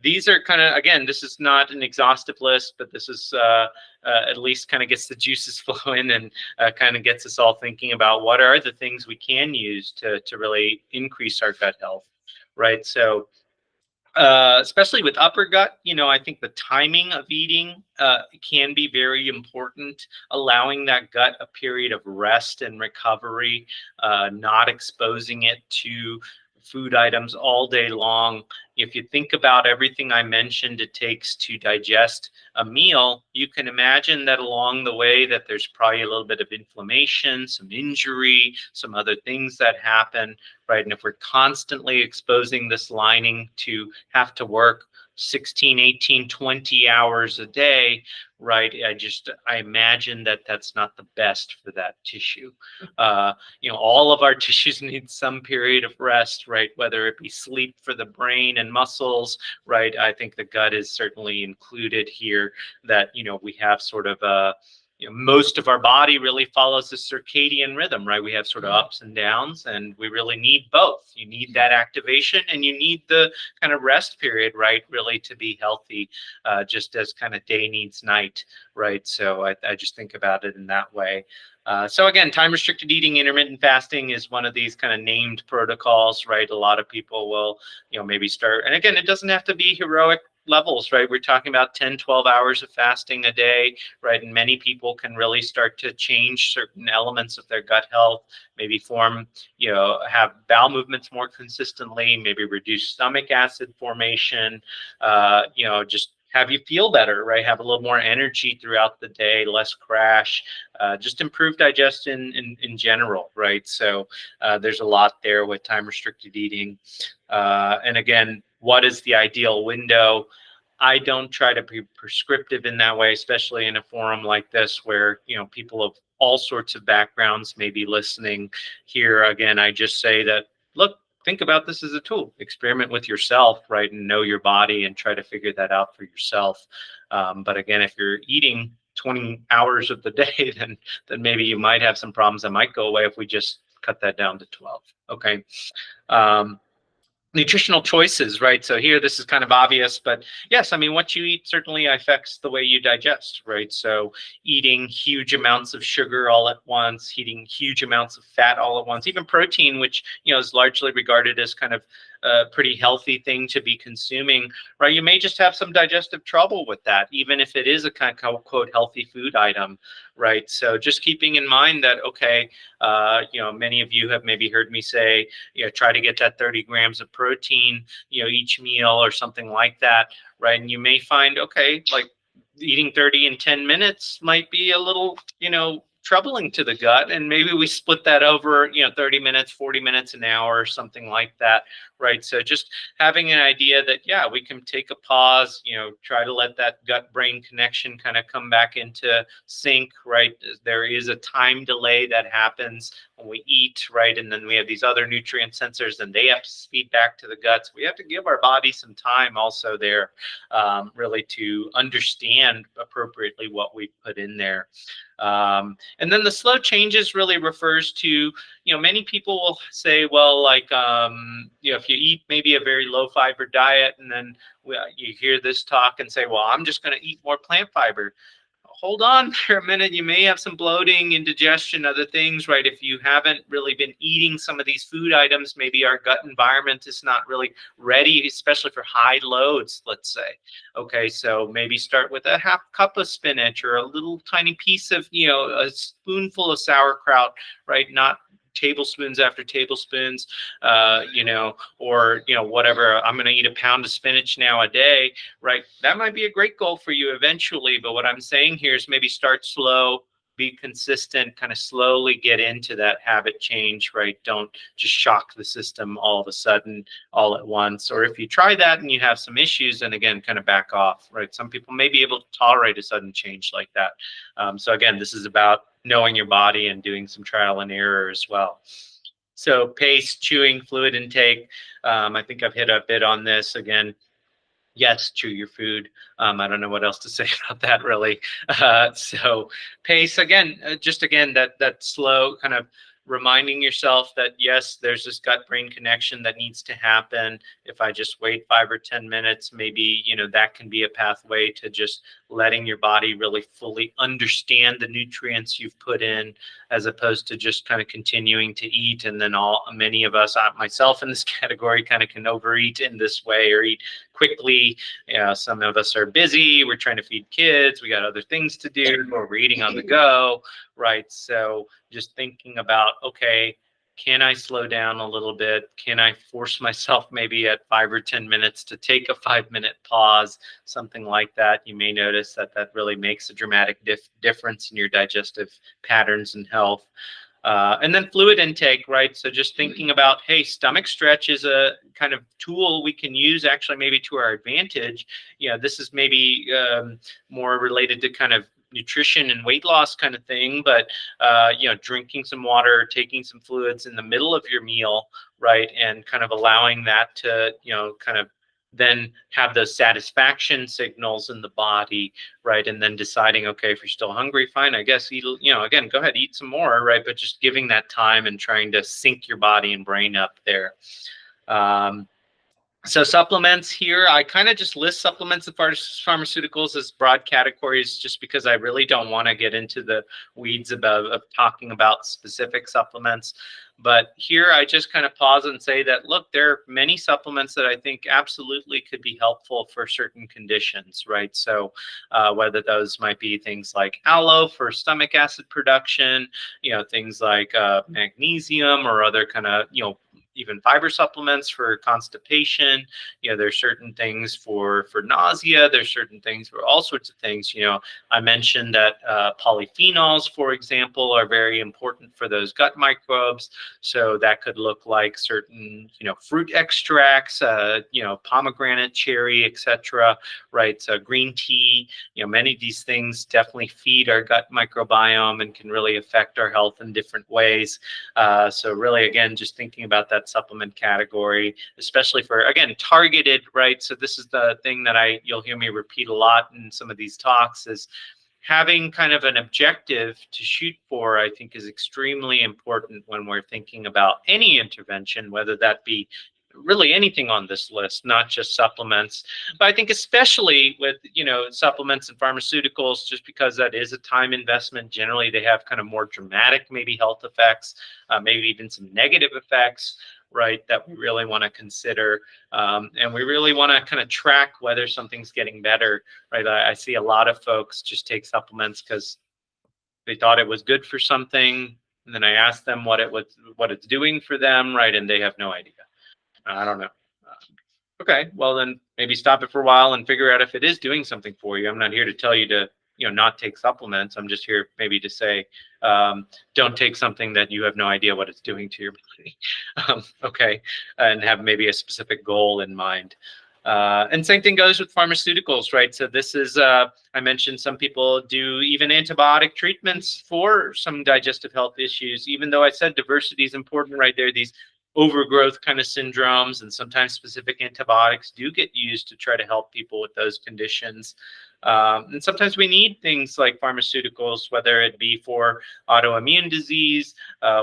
these are kind of, again, this is not an exhaustive list, but this is at least kind of gets the juices flowing and kind of gets us all thinking about what are the things we can use to really increase our gut health, right? So especially with upper gut, I think the timing of eating can be very important, allowing that gut a period of rest and recovery, not exposing it to food items all day long. If you think about everything I mentioned it takes to digest a meal, you can imagine that along the way that there's probably a little bit of inflammation, some injury, some other things that happen, right? And if we're constantly exposing this lining to have to work 16, 18, 20 hours a day, right? I imagine that that's not the best for that tissue. All of our tissues need some period of rest, right? Whether it be sleep for the brain and muscles, right? I think the gut is certainly included here, that, we have sort of a, most of our body really follows the circadian rhythm, right? We have sort of ups and downs, and we really need both. You need that activation, and you need the kind of rest period, right? Really to be healthy, just as kind of day needs night, right? So I just think about it in that way. So again, time-restricted eating, intermittent fasting is one of these kind of named protocols, right? A lot of people will, maybe start, and again, it doesn't have to be heroic levels, right? We're talking about 10, 12 hours of fasting a day, right? And many people can really start to change certain elements of their gut health, maybe have bowel movements more consistently, maybe reduce stomach acid formation, just have you feel better, right? Have a little more energy throughout the day, less crash, just improve digestion in general, right? So there's a lot there with time-restricted eating. And again, what is the ideal window? I don't try to be prescriptive in that way, especially in a forum like this where, people of all sorts of backgrounds may be listening here. Again, I just say that, look, think about this as a tool. Experiment with yourself, right, and know your body and try to figure that out for yourself. But again, if you're eating 20 hours of the day, then maybe you might have some problems that might go away if we just cut that down to 12. Okay. Nutritional choices, right? So here, this is kind of obvious, but yes, I mean, what you eat certainly affects the way you digest, right? So eating huge amounts of sugar all at once, eating huge amounts of fat all at once, even protein, which, is largely regarded as kind of a pretty healthy thing to be consuming, right? You may just have some digestive trouble with that, even if it is a kind of quote healthy food item, right? So just keeping in mind that, okay, many of you have maybe heard me say, try to get that 30 grams of protein, each meal or something like that, right? And you may find, okay, like eating 30 in 10 minutes might be a little, troubling to the gut, and maybe we split that over 30 minutes, 40 minutes, an hour, or something like that, right? So just having an idea that, yeah, we can take a pause, try to let that gut brain connection kind of come back into sync, right? There is a time delay that happens when we eat, right? And then we have these other nutrient sensors, and they have to feed back to the gut. So we have to give our body some time also there, really to understand appropriately what we put in there. And then the slow changes really refers to, many people will say, well, like, if you eat maybe a very low fiber diet, and then you hear this talk and say, well, I'm just going to eat more plant fiber. hold on for a minute. You may have some bloating, indigestion, other things, right? If you haven't really been eating some of these food items, maybe our gut environment is not really ready, especially for high loads, let's say. Okay, so maybe start with a half cup of spinach or a little tiny piece of, a spoonful of sauerkraut, right? Not tablespoons after tablespoons, or, whatever. I'm going to eat a pound of spinach now a day, right? That might be a great goal for you eventually. But what I'm saying here is maybe start slow, be consistent, kind of slowly get into that habit change, right? Don't just shock the system all of a sudden, all at once. Or if you try that and you have some issues, then again, kind of back off, right? Some people may be able to tolerate a sudden change like that. So again, this is about knowing your body and doing some trial and error as well. So pace, chewing, fluid intake. I think I've hit a bit on this again. Yes, chew your food. I don't know what else to say about that really. So pace again, just again that slow kind of reminding yourself that yes, there's this gut-brain connection that needs to happen. If I just wait 5 or 10 minutes, maybe that can be a pathway to just letting your body really fully understand the nutrients you've put in, as opposed to just kind of continuing to eat. And then many of us, myself in this category, kind of can overeat in this way or eat quickly. Some of us are busy, we're trying to feed kids, we got other things to do, or we're eating on the go, right? So just thinking about, okay, can I slow down a little bit? Can I force myself maybe at 5 or 10 minutes to take a 5-minute pause, something like that? You may notice that really makes a dramatic difference in your digestive patterns and health. And then fluid intake, right? So just thinking about, hey, stomach stretch is a kind of tool we can use actually maybe to our advantage. This is maybe more related to kind of nutrition and weight loss kind of thing, but drinking some water, taking some fluids in the middle of your meal, right? And kind of allowing that to, kind of then have those satisfaction signals in the body, right? And then deciding, okay, if you're still hungry, fine, I guess eat, again, go ahead, eat some more, right? But just giving that time and trying to sync your body and brain up there. So supplements here, I kind of just list supplements as far as pharmaceuticals as broad categories, just because I really don't want to get into the weeds of talking about specific supplements. But here I just kind of pause and say that, look, there are many supplements that I think absolutely could be helpful for certain conditions, right? So whether those might be things like aloe for stomach acid production, things like magnesium or other kind of, even fiber supplements for constipation. There's certain things for nausea. There's certain things for all sorts of things. I mentioned that polyphenols, for example, are very important for those gut microbes. So that could look like certain, fruit extracts, pomegranate, cherry, etc. Right? So green tea. Many of these things definitely feed our gut microbiome and can really affect our health in different ways. So really, again, just thinking about that supplement category, especially for, again, targeted, right? So this is the thing that you'll hear me repeat a lot in some of these talks, is having kind of an objective to shoot for, I think, is extremely important when we're thinking about any intervention, whether that be really anything on this list, not just supplements. But I think especially with, supplements and pharmaceuticals, just because that is a time investment, generally they have kind of more dramatic, maybe health effects, maybe even some negative effects, right, that we really want to consider. And we really want to kind of track whether something's getting better, right? I see a lot of folks just take supplements because they thought it was good for something. And then I asked them what it's doing for them, right? And they have no idea. I don't know. Okay, well then maybe stop it for a while and figure out if it is doing something for you. I'm not here to tell you to, not take supplements. I'm just here maybe to say, don't take something that you have no idea what it's doing to your body. Okay, and have maybe a specific goal in mind. And same thing goes with pharmaceuticals, right? So this is, I mentioned some people do even antibiotic treatments for some digestive health issues, even though I said diversity is important, right? There are these overgrowth kind of syndromes, and sometimes specific antibiotics do get used to try to help people with those conditions. And sometimes we need things like pharmaceuticals, whether it be for autoimmune disease,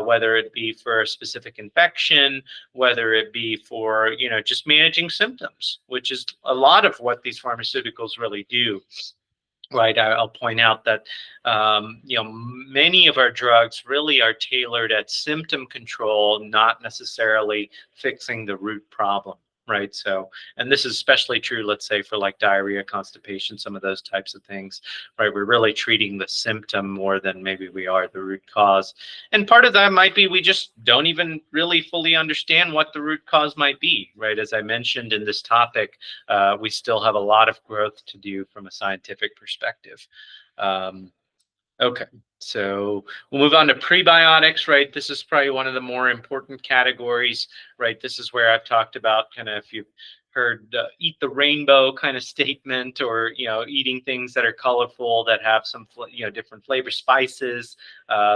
whether it be for a specific infection, whether it be for, just managing symptoms, which is a lot of what these pharmaceuticals really do. right? I'll point out that many of our drugs really are tailored at symptom control, not necessarily fixing the root problem, right? So, and this is especially true, let's say, for like diarrhea, constipation, some of those types of things, right? We're really treating the symptom more than maybe we are the root cause. And part of that might be we just don't even really fully understand what the root cause might be, right? As I mentioned in this topic, we still have a lot of growth to do from a scientific perspective. Um, okay, so we'll move on to prebiotics, right? This is probably one of the more important categories, right? This is where I've talked about kind of if you've heard eat the rainbow kind of statement, or eating things that are colorful that have some different flavor spices.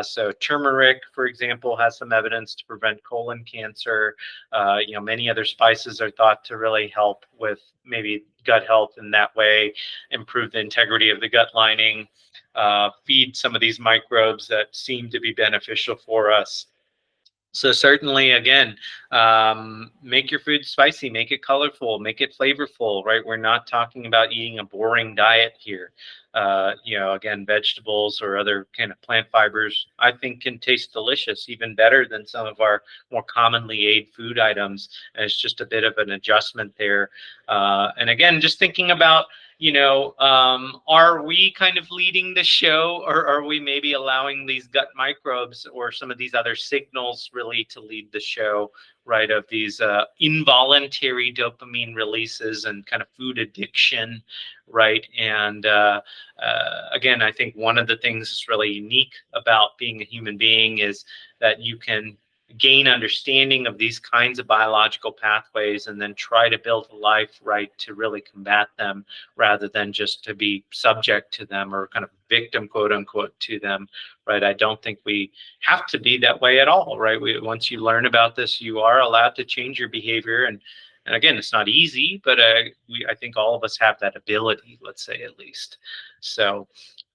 So turmeric, for example, has some evidence to prevent colon cancer. Many other spices are thought to really help with maybe gut health in that way, improve the integrity of the gut lining, feed some of these microbes that seem to be beneficial for us. So certainly, again, make your food spicy, make it colorful, make it flavorful, right? We're not talking about eating a boring diet here. Again, vegetables or other kind of plant fibers, I think can taste delicious, even better than some of our more commonly ate food items. And it's just a bit of an adjustment there. And again, just thinking about, are we kind of leading the show, or are we maybe allowing these gut microbes or some of these other signals really to lead the show, right? Of these involuntary dopamine releases and kind of food addiction, right? And again, I think one of the things that's really unique about being a human being is that you can gain understanding of these kinds of biological pathways and then try to build a life, right, to really combat them rather than just to be subject to them or kind of victim, quote unquote, to them, right? I don't think we have to be that way at all, right? Once you learn about this, you are allowed to change your behavior. And again, it's not easy, but I think all of us have that ability, let's say at least. So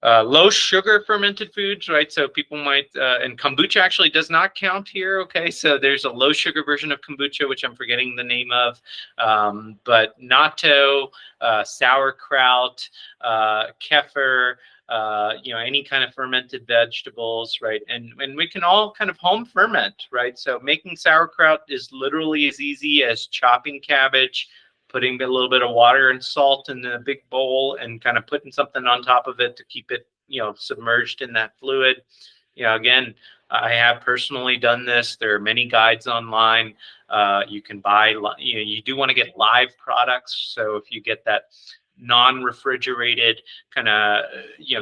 low sugar fermented foods, right? So people might, and kombucha actually does not count here, okay? So there's a low sugar version of kombucha, which I'm forgetting the name of, but natto, sauerkraut, kefir, any kind of fermented vegetables, right? And we can all kind of home ferment, right? So making sauerkraut is literally as easy as chopping cabbage, putting a little bit of water and salt in a big bowl and kind of putting something on top of it to keep it, submerged in that fluid. Again, I have personally done this. There are many guides online. You can buy, you do want to get live products. So if you get that non-refrigerated kind of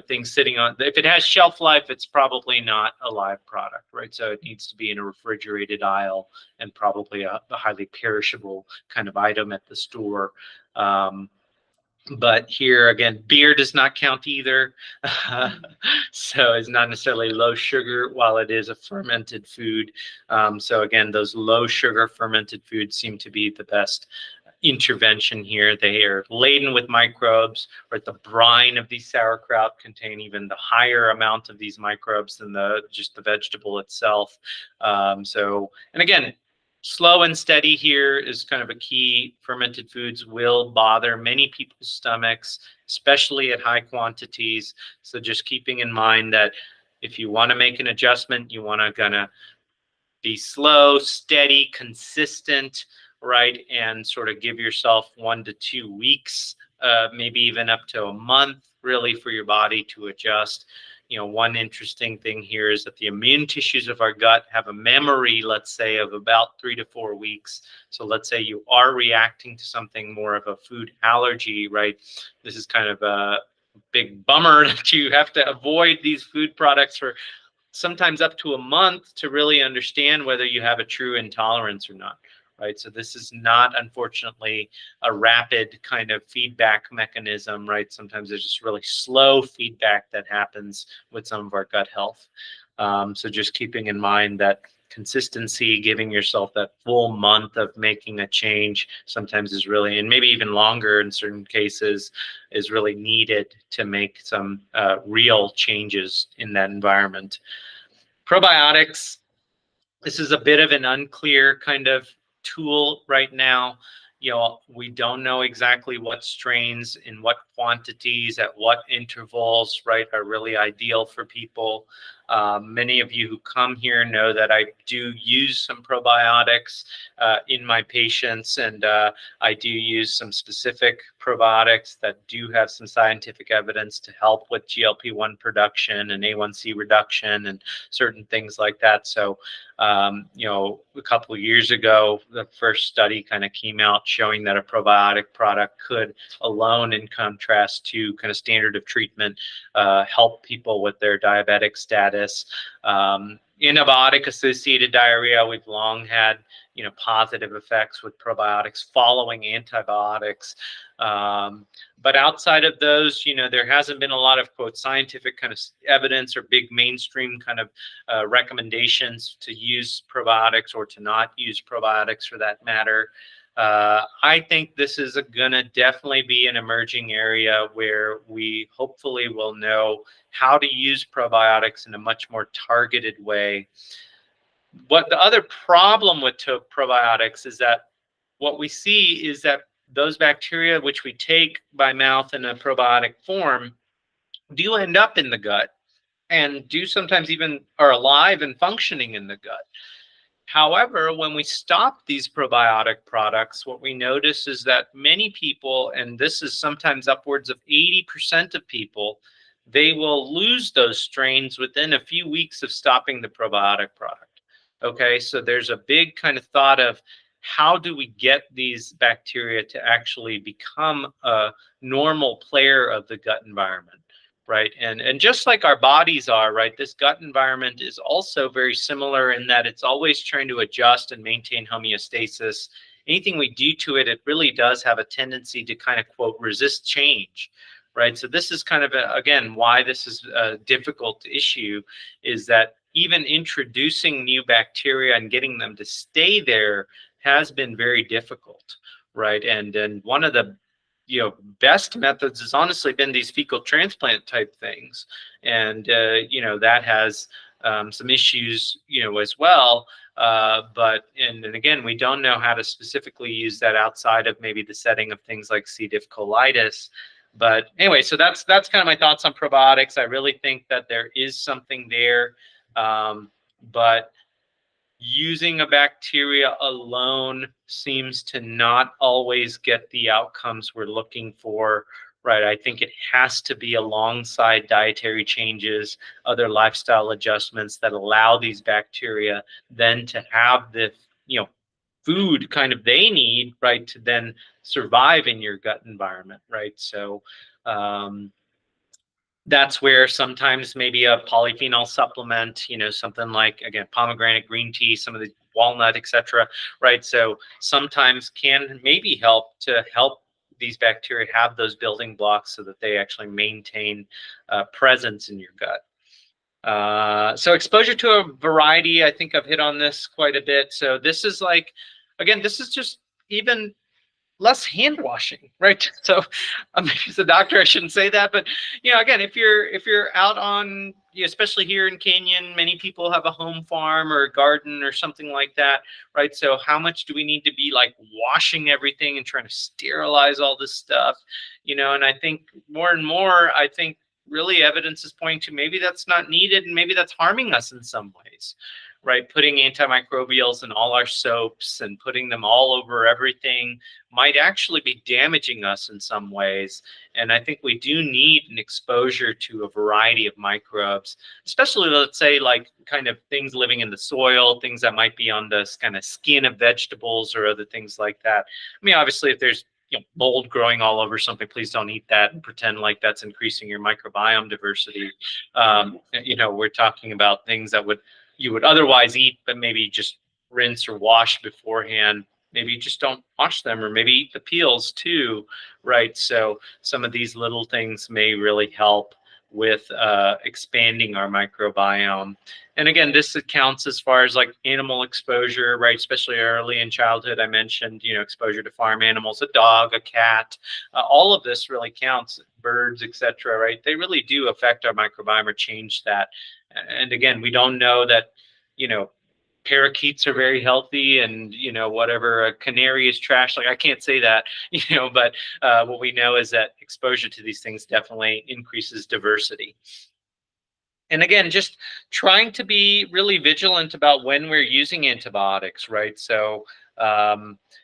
things sitting on, if it has shelf life, it's probably not a live product, right? So it needs to be in a refrigerated aisle and probably a highly perishable kind of item at the store. But here again, beer does not count either. So it's not necessarily low sugar while it is a fermented food. So again, those low sugar fermented foods seem to be the best intervention here. They are laden with microbes, or the brine of these sauerkraut contain even the higher amount of these microbes than just the vegetable itself. And again, slow and steady here is kind of a key. Fermented foods will bother many people's stomachs, especially at high quantities. So just keeping in mind that if you want to make an adjustment, you want to gonna be slow, steady, consistent, right? And sort of give yourself 1 to 2 weeks, maybe even up to a month, really, for your body to adjust. One interesting thing here is that the immune tissues of our gut have a memory, let's say, of about 3 to 4 weeks. So let's say you are reacting to something more of a food allergy, right? This is kind of a big bummer that you have to avoid these food products for sometimes up to a month to really understand whether you have a true intolerance or not, right? So this is not, unfortunately, a rapid kind of feedback mechanism, right? Sometimes there's just really slow feedback that happens with some of our gut health. So just keeping in mind that consistency, giving yourself that full month of making a change sometimes is really, and maybe even longer in certain cases, is really needed to make some real changes in that environment. Probiotics, this is a bit of an unclear kind of tool right now. we don't know exactly what strains in what quantities at what intervals, right, are really ideal for people. Many of you who come here know that I do use some probiotics in my patients, and I do use some specific probiotics that do have some scientific evidence to help with GLP-1 production and A1C reduction and certain things like that. So a couple of years ago, the first study kind of came out showing that a probiotic product could alone, in contrast to kind of standard of treatment, help people with their diabetic status. Antibiotic-associated diarrhea, we've long had, positive effects with probiotics following antibiotics. But outside of those, there hasn't been a lot of, quote, scientific kind of evidence or big mainstream kind of recommendations to use probiotics or to not use probiotics for that matter. I think this is going to definitely be an emerging area where we hopefully will know how to use probiotics in a much more targeted way. What the other problem with probiotics is that what we see is that those bacteria which we take by mouth in a probiotic form do end up in the gut and do sometimes even are alive and functioning in the gut. However, when we stop these probiotic products, what we notice is that many people, and this is sometimes upwards of 80% of people, they will lose those strains within a few weeks of stopping the probiotic product. Okay, so there's a big kind of thought of how do we get these bacteria to actually become a normal player of the gut environment? Right. And just like our bodies are, right, this gut environment is also very similar in that it's always trying to adjust and maintain homeostasis. Anything we do to it, it really does have a tendency to kind of, quote, resist change. Right. So this is kind of, again, why this is a difficult issue, is that even introducing new bacteria and getting them to stay there has been very difficult. Right. And one of the best methods has honestly been these fecal transplant type things. And, that has some issues, as well. But again, we don't know how to specifically use that outside of maybe the setting of things like C. diff colitis. But anyway, so that's kind of my thoughts on probiotics. I really think that there is something there. But using a bacteria alone seems to not always get the outcomes we're looking for, right? I think it has to be alongside dietary changes, other lifestyle adjustments that allow these bacteria then to have the, food kind of they need, right, to then survive in your gut environment, right? So, that's where sometimes maybe a polyphenol supplement, something like, again, pomegranate green tea, some of the walnut, etc., right? So sometimes can maybe help these bacteria have those building blocks so that they actually maintain presence in your gut. So exposure to a variety, I think I've hit on this quite a bit. So this is like, again, this is just even less hand washing, right? So as a doctor, I shouldn't say that, but again, if you're out on, especially here in Canyon, many people have a home farm or a garden or something like that, right? So how much do we need to be like washing everything and trying to sterilize all this stuff, and I think more and more, I think really evidence is pointing to maybe that's not needed and maybe that's harming us in some ways. Right, putting antimicrobials in all our soaps and putting them all over everything might actually be damaging us in some ways. And I think we do need an exposure to a variety of microbes, especially, let's say, like kind of things living in the soil, things that might be on the kind of skin of vegetables or other things like that. I mean, obviously, if there's mold growing all over something, please don't eat that and pretend like that's increasing your microbiome diversity. We're talking about things that you would otherwise eat, but maybe just rinse or wash beforehand. Maybe you just don't wash them, or maybe eat the peels too, right? So some of these little things may really help with expanding our microbiome. And again, this accounts as far as like animal exposure, right? Especially early in childhood, I mentioned, exposure to farm animals, a dog, a cat, all of this really counts, birds, etc., right? They really do affect our microbiome or change that. And again, we don't know that, parakeets are very healthy, and whatever a canary is trash. Like I can't say that, but what we know is that exposure to these things definitely increases diversity. And again, just trying to be really vigilant about when we're using antibiotics, right? So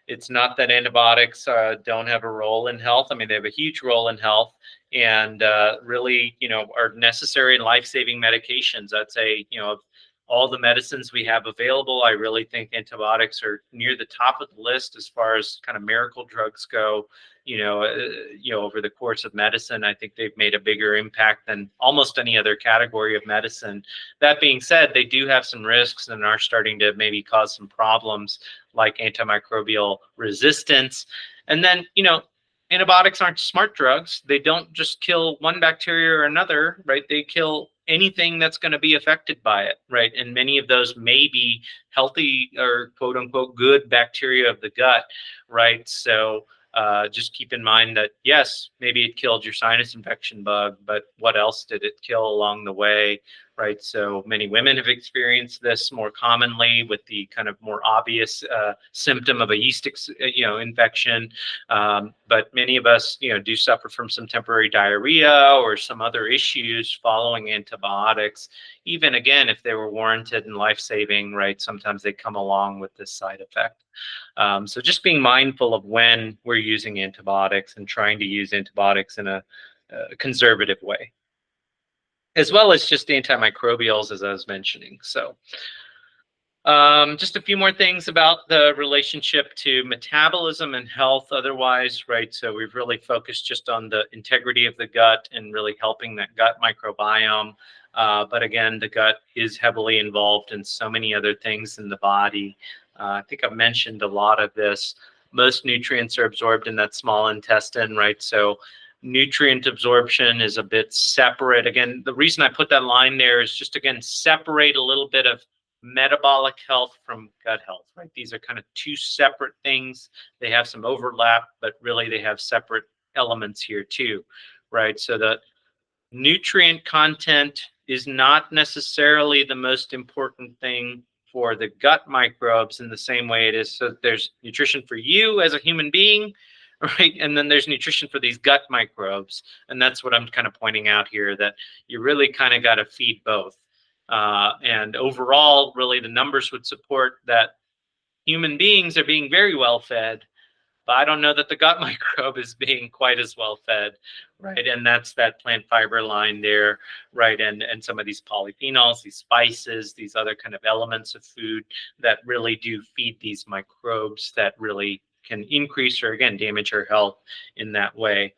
it's not that antibiotics don't have a role in health. I mean, they have a huge role in health, and really, are necessary and life-saving medications. I'd say, of all the medicines we have available, I really think antibiotics are near the top of the list as far as kind of miracle drugs go. Over the course of medicine, I think they've made a bigger impact than almost any other category of medicine. That being said, they do have some risks and are starting to maybe cause some problems like antimicrobial resistance. And then, antibiotics aren't smart drugs. They don't just kill one bacteria or another, right? They kill anything that's going to be affected by it, right? And many of those may be healthy or quote unquote good bacteria of the gut, right? So just keep in mind that, yes, maybe it killed your sinus infection bug, but what else did it kill along the way, right? So many women have experienced this more commonly with the kind of more obvious symptom of a yeast, infection. But many of us, do suffer from some temporary diarrhea or some other issues following antibiotics. Even again, if they were warranted and life-saving, right? Sometimes they come along with this side effect. So just being mindful of when we're using antibiotics and trying to use antibiotics in a conservative way, as well as just antimicrobials, as I was mentioning. So just a few more things about the relationship to metabolism and health otherwise, right? So we've really focused just on the integrity of the gut and really helping that gut microbiome. But again, the gut is heavily involved in so many other things in the body. I think I've mentioned a lot of this. Most nutrients are absorbed in that small intestine, right? So nutrient absorption is a bit separate. Again, the reason I put that line there is just, again, separate a little bit of metabolic health from gut health, right? These are kind of two separate things. They have some overlap, but really they have separate elements here too, right? So the nutrient content is not necessarily the most important thing for the gut microbes in the same way it is. So there's nutrition for you as a human being, right? And then there's nutrition for these gut microbes. And that's what I'm kind of pointing out here, that you really kind of got to feed both. And overall, really, the numbers would support that human beings are being very well fed, but I don't know that the gut microbe is being quite as well fed, right? And that's that plant fiber line there, right? And some of these polyphenols, these spices, these other kind of elements of food that really do feed these microbes that really can increase or, again, damage our health in that way.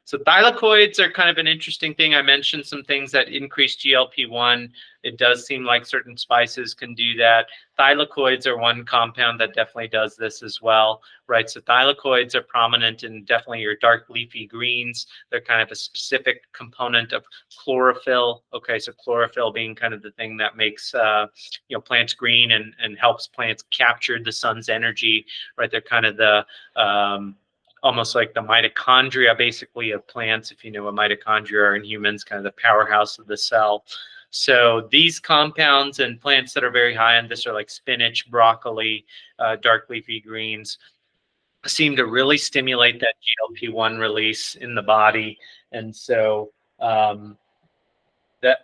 So thylakoids are kind of an interesting thing. I mentioned some things that increase GLP-1. It does seem like certain spices can do that. Thylakoids are one compound that definitely does this as well, right? So thylakoids are prominent in definitely your dark leafy greens. They're kind of a specific component of chlorophyll. Okay, so chlorophyll being kind of the thing that makes plants green and helps plants capture the sun's energy, right? They're kind of the almost like the mitochondria, basically, of plants. If you know what mitochondria are in humans, kind of the powerhouse of the cell. So these compounds and plants that are very high on this are like spinach, broccoli, dark leafy greens, seem to really stimulate that GLP-1 release in the body. And so that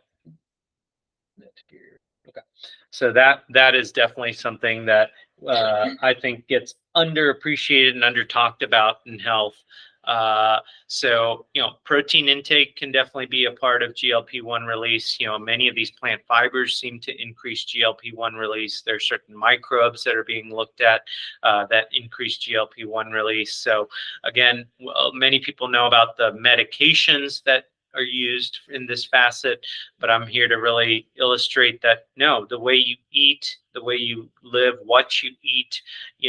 is definitely something that I think gets underappreciated and under talked about in health. So protein intake can definitely be a part of GLP-1 release. Many of these plant fibers seem to increase GLP-1 release. There are certain microbes that are being looked at that increase GLP-1 release. So again, many people know about the medications that are used in this facet, but I'm here to really illustrate that no, the way you eat, the way you live, what you eat,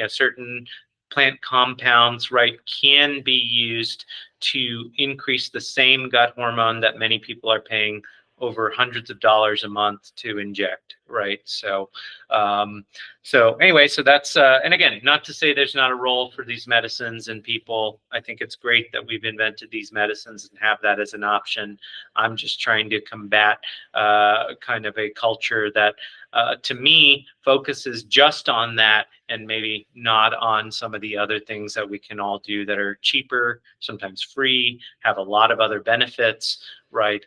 certain plant compounds, right, can be used to increase the same gut hormone that many people are paying over hundreds of dollars a month to inject. right? So anyway, so that's and again, not to say there's not a role for these medicines in people. I think it's great that we've invented these medicines and have that as an option. I'm just trying to combat kind of a culture that to me focuses just on that and maybe not on some of the other things that we can all do that are cheaper, sometimes free, have a lot of other benefits, right?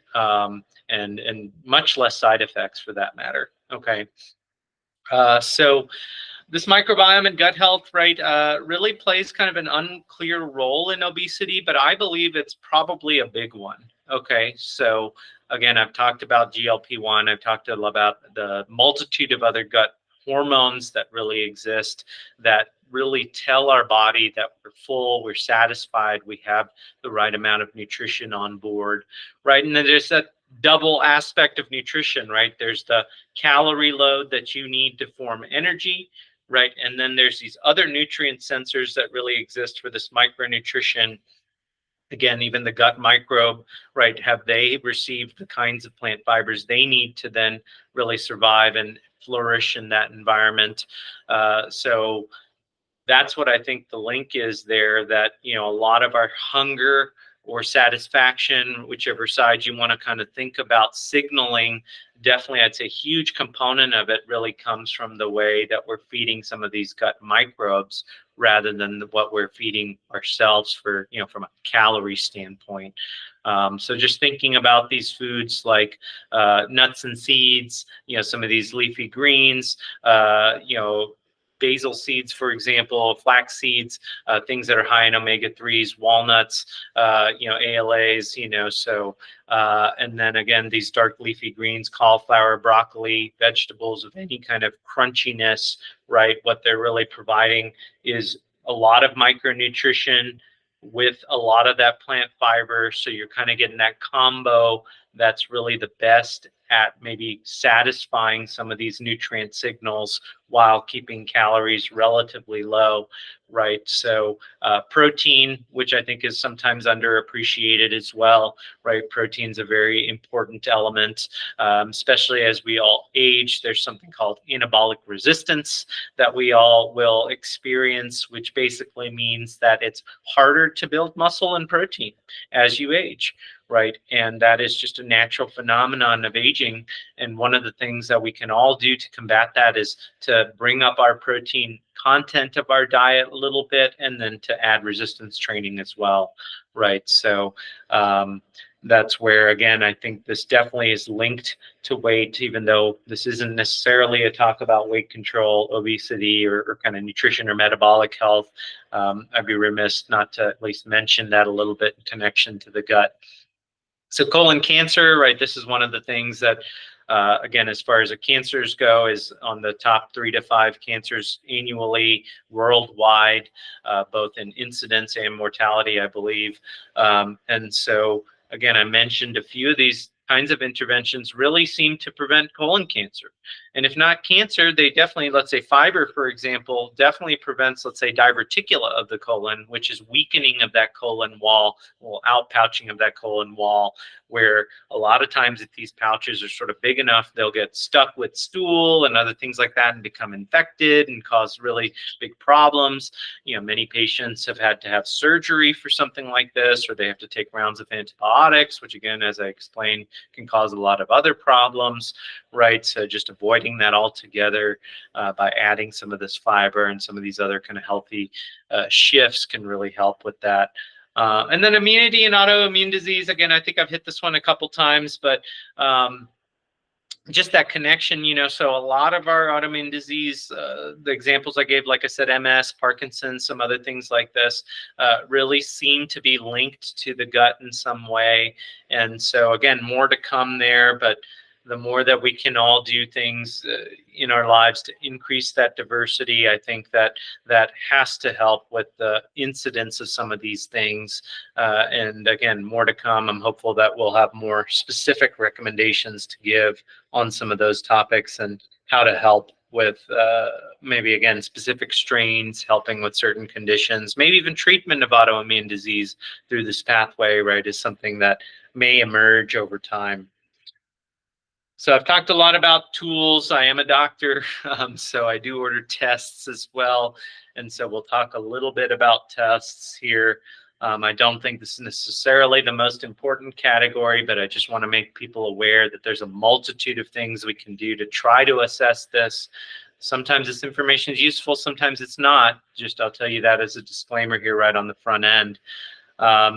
And much less side effects for that matter. Okay. So this microbiome and gut health, right, really plays kind of an unclear role in obesity, but I believe it's probably a big one. Okay, so again, I've talked about GLP-1, I've talked about the multitude of other gut hormones that really exist that really tell our body that we're full, we're satisfied, we have the right amount of nutrition on board, right? And then there's that double aspect of nutrition, right? There's the calorie load that you need to form energy, right? And then there's these other nutrient sensors that really exist for this micronutrition. Again, even the gut microbe, right? Have they received the kinds of plant fibers they need to then really survive and flourish in that environment? So that's what I think the link is there, that, you know, a lot of our hunger or satisfaction, whichever side you want to kind of think about signaling, definitely I'd say a huge component of it really comes from the way that we're feeding some of these gut microbes rather than what we're feeding ourselves for, you know, from a calorie standpoint. So just thinking about these foods like nuts and seeds, you know, some of these leafy greens, you know, basil seeds, for example, flax seeds, things that are high in omega-3s, walnuts, you know, ALAs, you know, so, and then again, these dark leafy greens, cauliflower, broccoli, vegetables of any kind of crunchiness, right? What they're really providing is a lot of micronutrition with a lot of that plant fiber. So you're kind of getting that combo that's really the best at maybe satisfying some of these nutrient signals while keeping calories relatively low, right? So protein, which I think is sometimes underappreciated as well, right? Protein's a very important element, especially as we all age. There's something called anabolic resistance that we all will experience, which basically means that it's harder to build muscle and protein as you age, right? And that is just a natural phenomenon of aging. And one of the things that we can all do to combat that is to bring up our protein content of our diet a little bit, and then to add resistance training as well, right? So that's where, again, I think this definitely is linked to weight, even though this isn't necessarily a talk about weight control, obesity, or kind of nutrition or metabolic health. I'd be remiss not to at least mention that a little bit in connection to the gut. So colon cancer, right? This is one of the things that, again, as far as the cancers go, is on the top 3 to 5 cancers annually worldwide, both in incidence and mortality, I believe. And so, again, I mentioned a few of these kinds of interventions really seem to prevent colon cancer. And if not cancer, they definitely, let's say fiber, for example, definitely prevents, let's say, diverticula of the colon, which is weakening of that colon wall, well, outpouching of that colon wall, where a lot of times if these pouches are sort of big enough, they'll get stuck with stool and other things like that and become infected and cause really big problems. You know, many patients have had to have surgery for something like this, or they have to take rounds of antibiotics, which again, as I explained, can cause a lot of other problems, right? So just avoiding that altogether by adding some of this fiber and some of these other kind of healthy shifts can really help with that. And then immunity and autoimmune disease, again, I think I've hit this one a couple times, but just that connection, you know, so a lot of our autoimmune disease, the examples I gave, like I said, MS, Parkinson's, some other things like this, really seem to be linked to the gut in some way. And so, again, more to come there, but the more that we can all do things in our lives to increase that diversity, I think that that has to help with the incidence of some of these things. And again, more to come. I'm hopeful that we'll have more specific recommendations to give on some of those topics and how to help with maybe, again, specific strains, helping with certain conditions, maybe even treatment of autoimmune disease through this pathway, right, is something that may emerge over time. So I've talked a lot about tools. I am a doctor, so I do order tests as well. And so we'll talk a little bit about tests here. I don't think this is necessarily the most important category, but I just want to make people aware that there's a multitude of things we can do to try to assess this. Sometimes this information is useful, sometimes it's not. Just I'll tell you that as a disclaimer here right on the front end.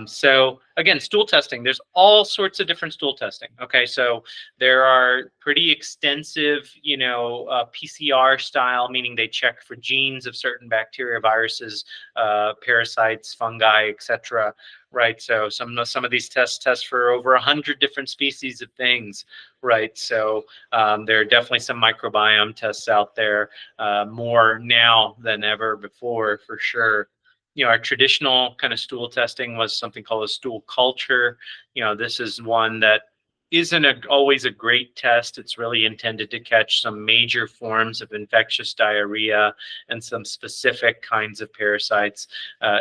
So again, stool testing, there's all sorts of different stool testing. Okay, so there are pretty extensive, PCR style, meaning they check for genes of certain bacteria, viruses, parasites, fungi, etc. Right, so some of these tests test for over 100 different species of things. Right, so there are definitely some microbiome tests out there, more now than ever before, for sure. Our traditional kind of stool testing was something called a stool culture. This is one that isn't always a great test. It's really intended to catch some major forms of infectious diarrhea and some specific kinds of parasites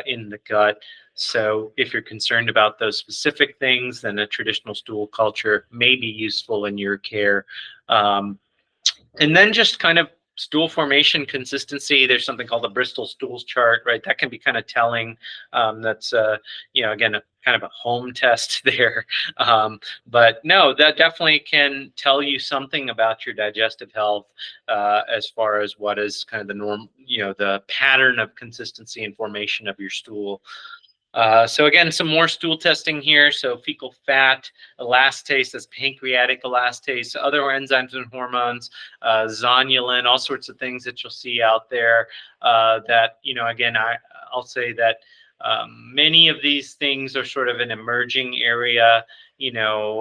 in the gut. So if you're concerned about those specific things, then a traditional stool culture may be useful in your care. And then just kind of stool formation consistency. There's something called the Bristol stools chart, right? That can be kind of telling. That's again, kind of a home test there. But no, that definitely can tell you something about your digestive health, as far as what is kind of the norm, the pattern of consistency and formation of your stool. So again, some more stool testing here. So fecal fat, elastase, that's pancreatic elastase, other enzymes and hormones, zonulin, all sorts of things that you'll see out there. That, again, I'll say that many of these things are sort of an emerging area. There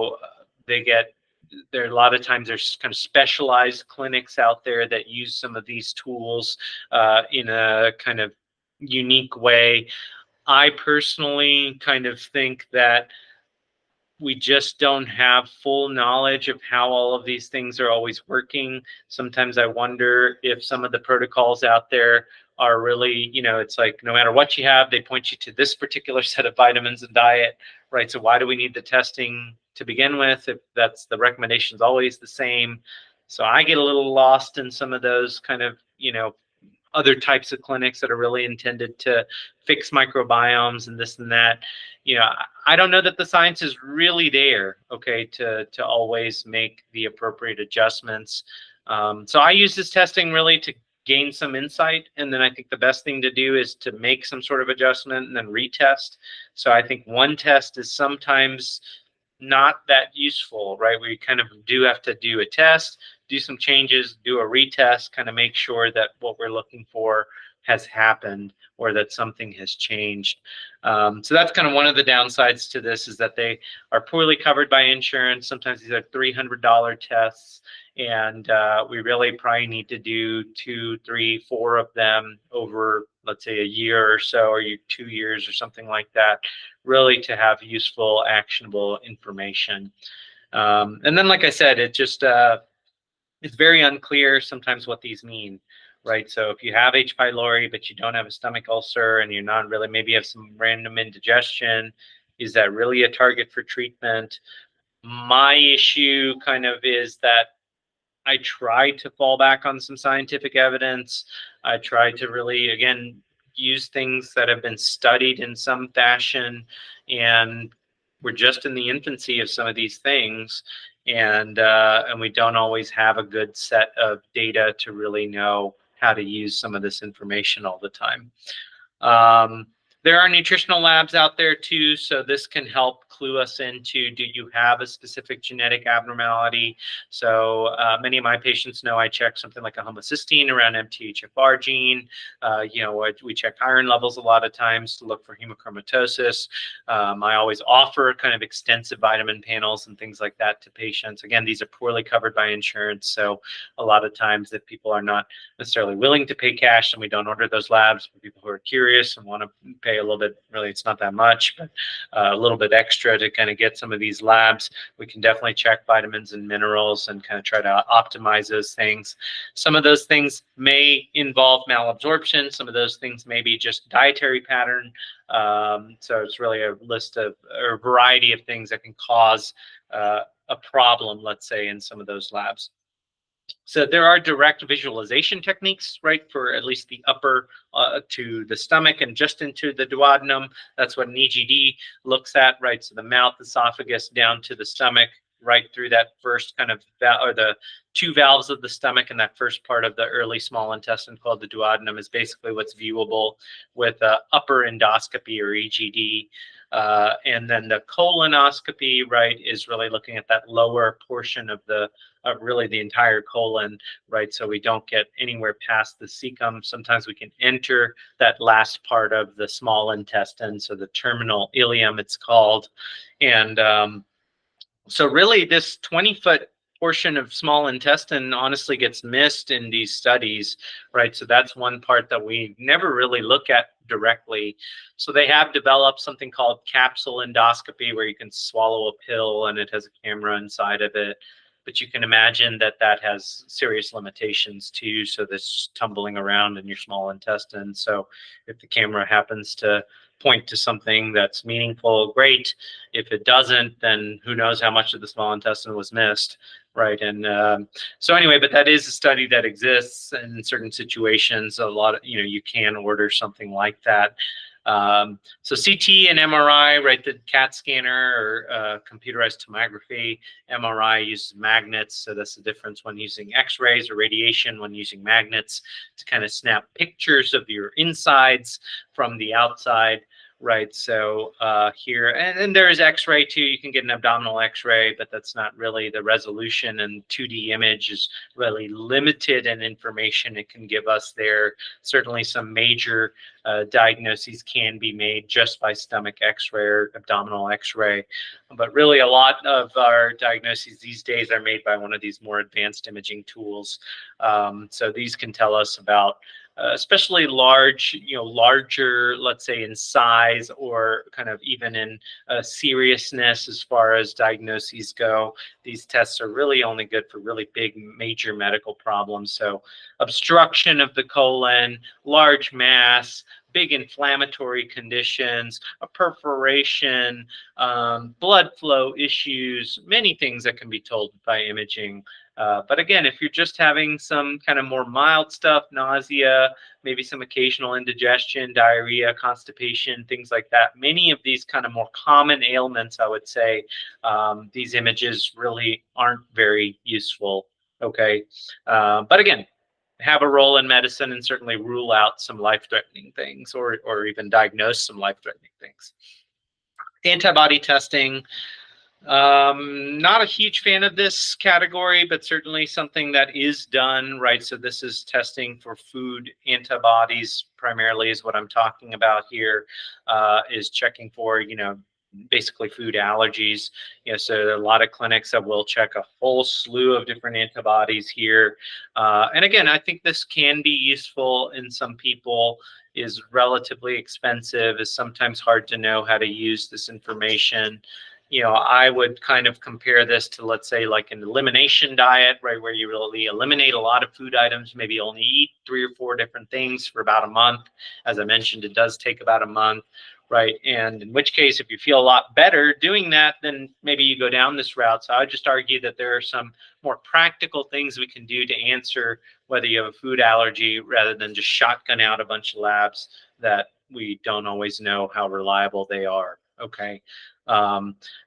are a lot of times there's kind of specialized clinics out there that use some of these tools in a kind of unique way. I personally kind of think that we just don't have full knowledge of how all of these things are always working. Sometimes I wonder if some of the protocols out there are really, it's like no matter what you have, they point you to this particular set of vitamins and diet, right? So why do we need the testing to begin with if that's the recommendation is always the same? So I get a little lost in some of those kind of, other types of clinics that are really intended to fix microbiomes and this and that. I don't know that the science is really there, okay, to always make the appropriate adjustments. So I use this testing really to gain some insight, and then I think the best thing to do is to make some sort of adjustment and then retest. So I think one test is sometimes not that useful, right? We kind of do have to do a test, do some changes, do a retest, kind of make sure that what we're looking for has happened or that something has changed. So that's kind of one of the downsides to this, is that they are poorly covered by insurance. Sometimes these are $300 tests, and we really probably need to do 2, 3, 4 of them over, let's say, a year or so, or 2 years or something like that, really to have useful, actionable information. And then, like I said, it just it's very unclear sometimes what these mean, right? So if you have H. pylori, but you don't have a stomach ulcer, and you're not really, maybe you have some random indigestion, is that really a target for treatment? My issue kind of is that I try to fall back on some scientific evidence. I try to really, again, use things that have been studied in some fashion, and we're just in the infancy of some of these things, and we don't always have a good set of data to really know how to use some of this information all the time. There are nutritional labs out there too, so this can help clue us into, do you have a specific genetic abnormality? So many of my patients know I check something like a homocysteine around MTHFR gene. We check iron levels a lot of times to look for hemochromatosis. I always offer kind of extensive vitamin panels and things like that to patients. Again, these are poorly covered by insurance, so a lot of times if people are not necessarily willing to pay cash, and we don't order those labs for people who are curious and want to pay a little bit, really it's not that much, but a little bit extra to kind of get some of these labs. We can definitely check vitamins and minerals and kind of try to optimize those things. Some of those things may involve malabsorption. Some of those things may be just dietary pattern. So it's really a list of, or a variety of things that can cause a problem, let's say, in some of those labs. So there are direct visualization techniques, right, for at least the upper to the stomach and just into the duodenum. That's what an EGD looks at, right? So the mouth, esophagus, down to the stomach, right through that first kind of or the two valves of the stomach, and that first part of the early small intestine called the duodenum is basically what's viewable with upper endoscopy or EGD. And then the colonoscopy, right, is really looking at that lower portion of the really the entire colon, right? So we don't get anywhere past the cecum. Sometimes we can enter that last part of the small intestine, so the terminal ileum, it's called. And so really this 20-foot portion of small intestine honestly gets missed in these studies, right? So that's one part that we never really look at directly. So they have developed something called capsule endoscopy, where you can swallow a pill and it has a camera inside of it. But you can imagine that that has serious limitations too. So this tumbling around in your small intestine. So if the camera happens to point to something that's meaningful, great. If it doesn't, then who knows how much of the small intestine was missed, right? And so anyway, but that is a study that exists in certain situations. A lot of, you can order something like that. So CT and MRI, right? The CAT scanner or computerized tomography. MRI uses magnets, so that's the difference when using X-rays or radiation when using magnets to kind of snap pictures of your insides from the outside. Right, so here, and there is X-ray too. You can get an abdominal X-ray, but that's not really the resolution, and 2D image is really limited in information it can give us there. Certainly some major diagnoses can be made just by stomach X-ray or abdominal X-ray, but really a lot of our diagnoses these days are made by one of these more advanced imaging tools. So these can tell us about especially larger, let's say in size or kind of even in seriousness as far as diagnoses go. These tests are really only good for really big, major medical problems. So obstruction of the colon, large mass, big inflammatory conditions, a perforation, blood flow issues, many things that can be told by imaging. But again, if you're just having some kind of more mild stuff, nausea, maybe some occasional indigestion, diarrhea, constipation, things like that, many of these kind of more common ailments, I would say, these images really aren't very useful. Okay. But again, have a role in medicine and certainly rule out some life-threatening things or even diagnose some life-threatening things. Antibody testing. Not a huge fan of this category, but certainly something that is done, right? So this is testing for food antibodies primarily is what I'm talking about here, is checking for, basically food allergies. So there are a lot of clinics that will check a whole slew of different antibodies here. And again, I think this can be useful in some people, is relatively expensive, is sometimes hard to know how to use this information. I would kind of compare this to, let's say, like an elimination diet, right, where you really eliminate a lot of food items, maybe only eat 3 or 4 different things for about a month. As I mentioned, it does take about a month, right? And in which case, if you feel a lot better doing that, then maybe you go down this route. So I would just argue that there are some more practical things we can do to answer whether you have a food allergy, rather than just shotgun out a bunch of labs that we don't always know how reliable they are. Okay.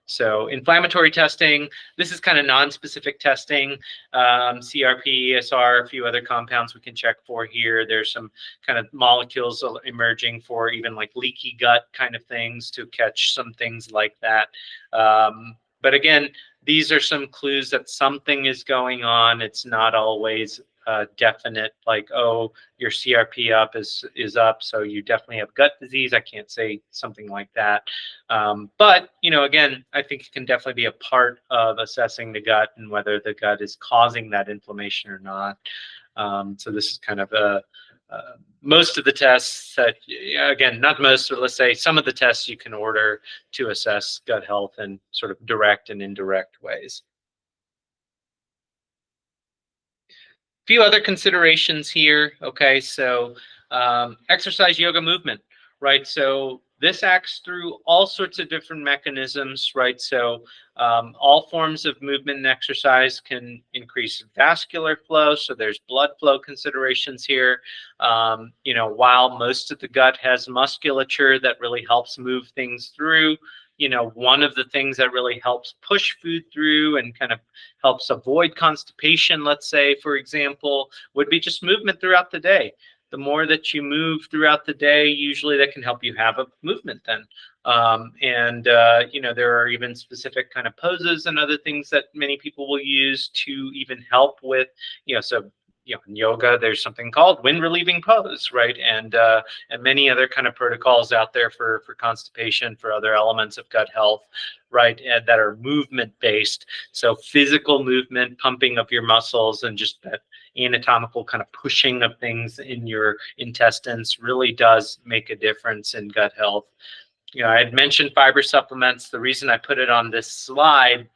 So inflammatory testing, this is kind of non-specific testing, CRP, ESR, a few other compounds we can check for here. There's some kind of molecules emerging for even like leaky gut kind of things to catch some things like that. But again, these are some clues that something is going on. It's not always definite, like, oh, your CRP up is up, so you definitely have gut disease. I can't say something like that. But, again, I think it can definitely be a part of assessing the gut and whether the gut is causing that inflammation or not. So this is kind of most of the tests that, again, not most, but let's say some of the tests you can order to assess gut health in sort of direct and indirect ways. Few other considerations here. Okay, so exercise, yoga, movement, right? So This acts through all sorts of different mechanisms, right? So all forms of movement and exercise can increase vascular flow. So there's blood flow considerations here. You know, while most of the gut has musculature that really helps move things through, you know, one of the things that really helps push food through and kind of helps avoid constipation, let's say, for example, would be just movement throughout the day. The more that you move throughout the day, usually that can help you have a movement then. You know, there are even specific kind of poses and other things that many people will use to even help with, you know, so you know, in yoga, there's something called wind relieving pose, right? And many other kind of protocols out there for constipation, for other elements of gut health, right? And that are movement based. So physical movement, pumping of your muscles, and just that anatomical kind of pushing of things in your intestines really does make a difference in gut health. You know, I had mentioned fiber supplements. The reason I put it on this slide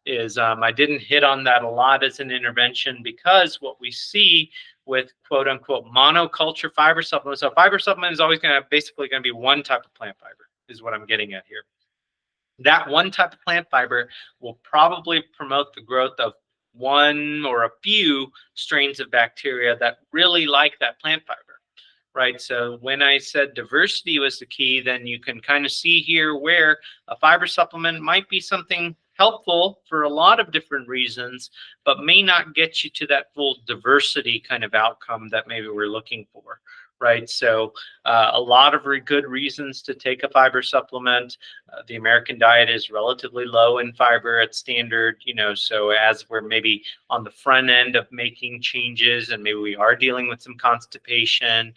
is I didn't hit on that a lot as an intervention, because what we see with quote unquote monoculture fiber supplements, so fiber supplement is always going to basically going to be one type of plant fiber, is what I'm getting at here. That one type of plant fiber will probably promote the growth of one or a few strains of bacteria that really like that plant fiber. Right. So when I said diversity was the key, then you can kind of see here where a fiber supplement might be something helpful for a lot of different reasons, but may not get you to that full diversity kind of outcome that maybe we're looking for. Right. So a lot of good reasons to take a fiber supplement. The American diet is relatively low in fiber at standard, you know, so as we're maybe on the front end of making changes and maybe we are dealing with some constipation,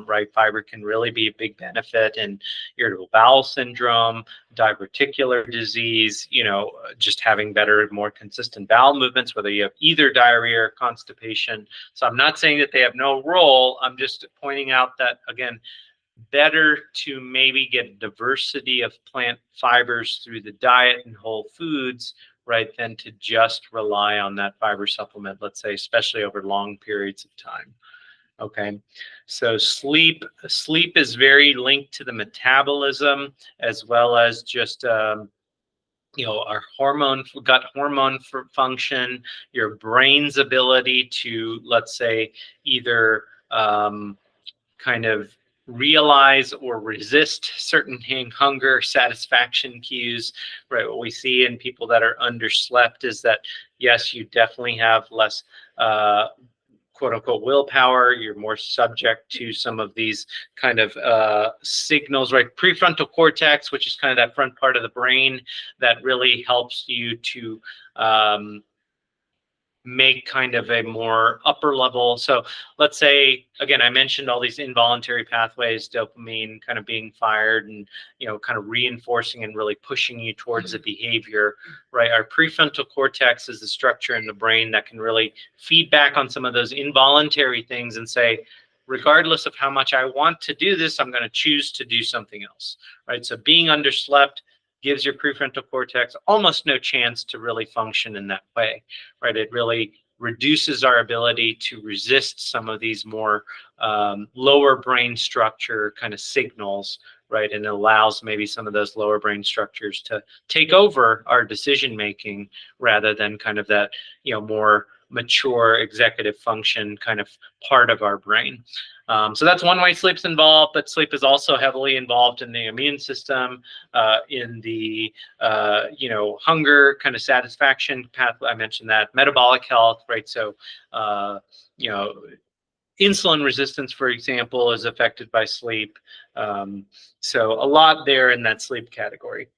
right, fiber can really be a big benefit in irritable bowel syndrome, diverticular disease, you know, just having better, more consistent bowel movements, whether you have either diarrhea or constipation. So I'm not saying that they have no role. I'm just pointing out that, again, better to maybe get diversity of plant fibers through the diet and whole foods, right, than to just rely on that fiber supplement, let's say, especially over long periods of time. Okay, so sleep is very linked to the metabolism as well as just you know, our gut hormone function, your brain's ability to, let's say, either kind of realize or resist certain hunger satisfaction cues, right? What we see in people that are underslept is that, yes, you definitely have less quote unquote willpower. You're more subject to some of these kind of signals, right? Prefrontal cortex, which is kind of that front part of the brain that really helps you to make kind of a more upper level. So let's say, again, I mentioned all these involuntary pathways, dopamine kind of being fired and, you know, kind of reinforcing and really pushing you towards the behavior, right? Our prefrontal cortex is the structure in the brain that can really feed back on some of those involuntary things and say, regardless of how much I want to do this, I'm going to choose to do something else, right? So being underslept gives your prefrontal cortex almost no chance to really function in that way, right? It really reduces our ability to resist some of these more lower brain structure kind of signals, right? And it allows maybe some of those lower brain structures to take over our decision making rather than kind of that, you know, more mature executive function kind of part of our brain. So that's one way sleep's involved, but sleep is also heavily involved in the immune system, in the, you know, hunger kind of satisfaction pathway. I mentioned that. Metabolic health, right? So, you know, insulin resistance, for example, is affected by sleep. So a lot there in that sleep category.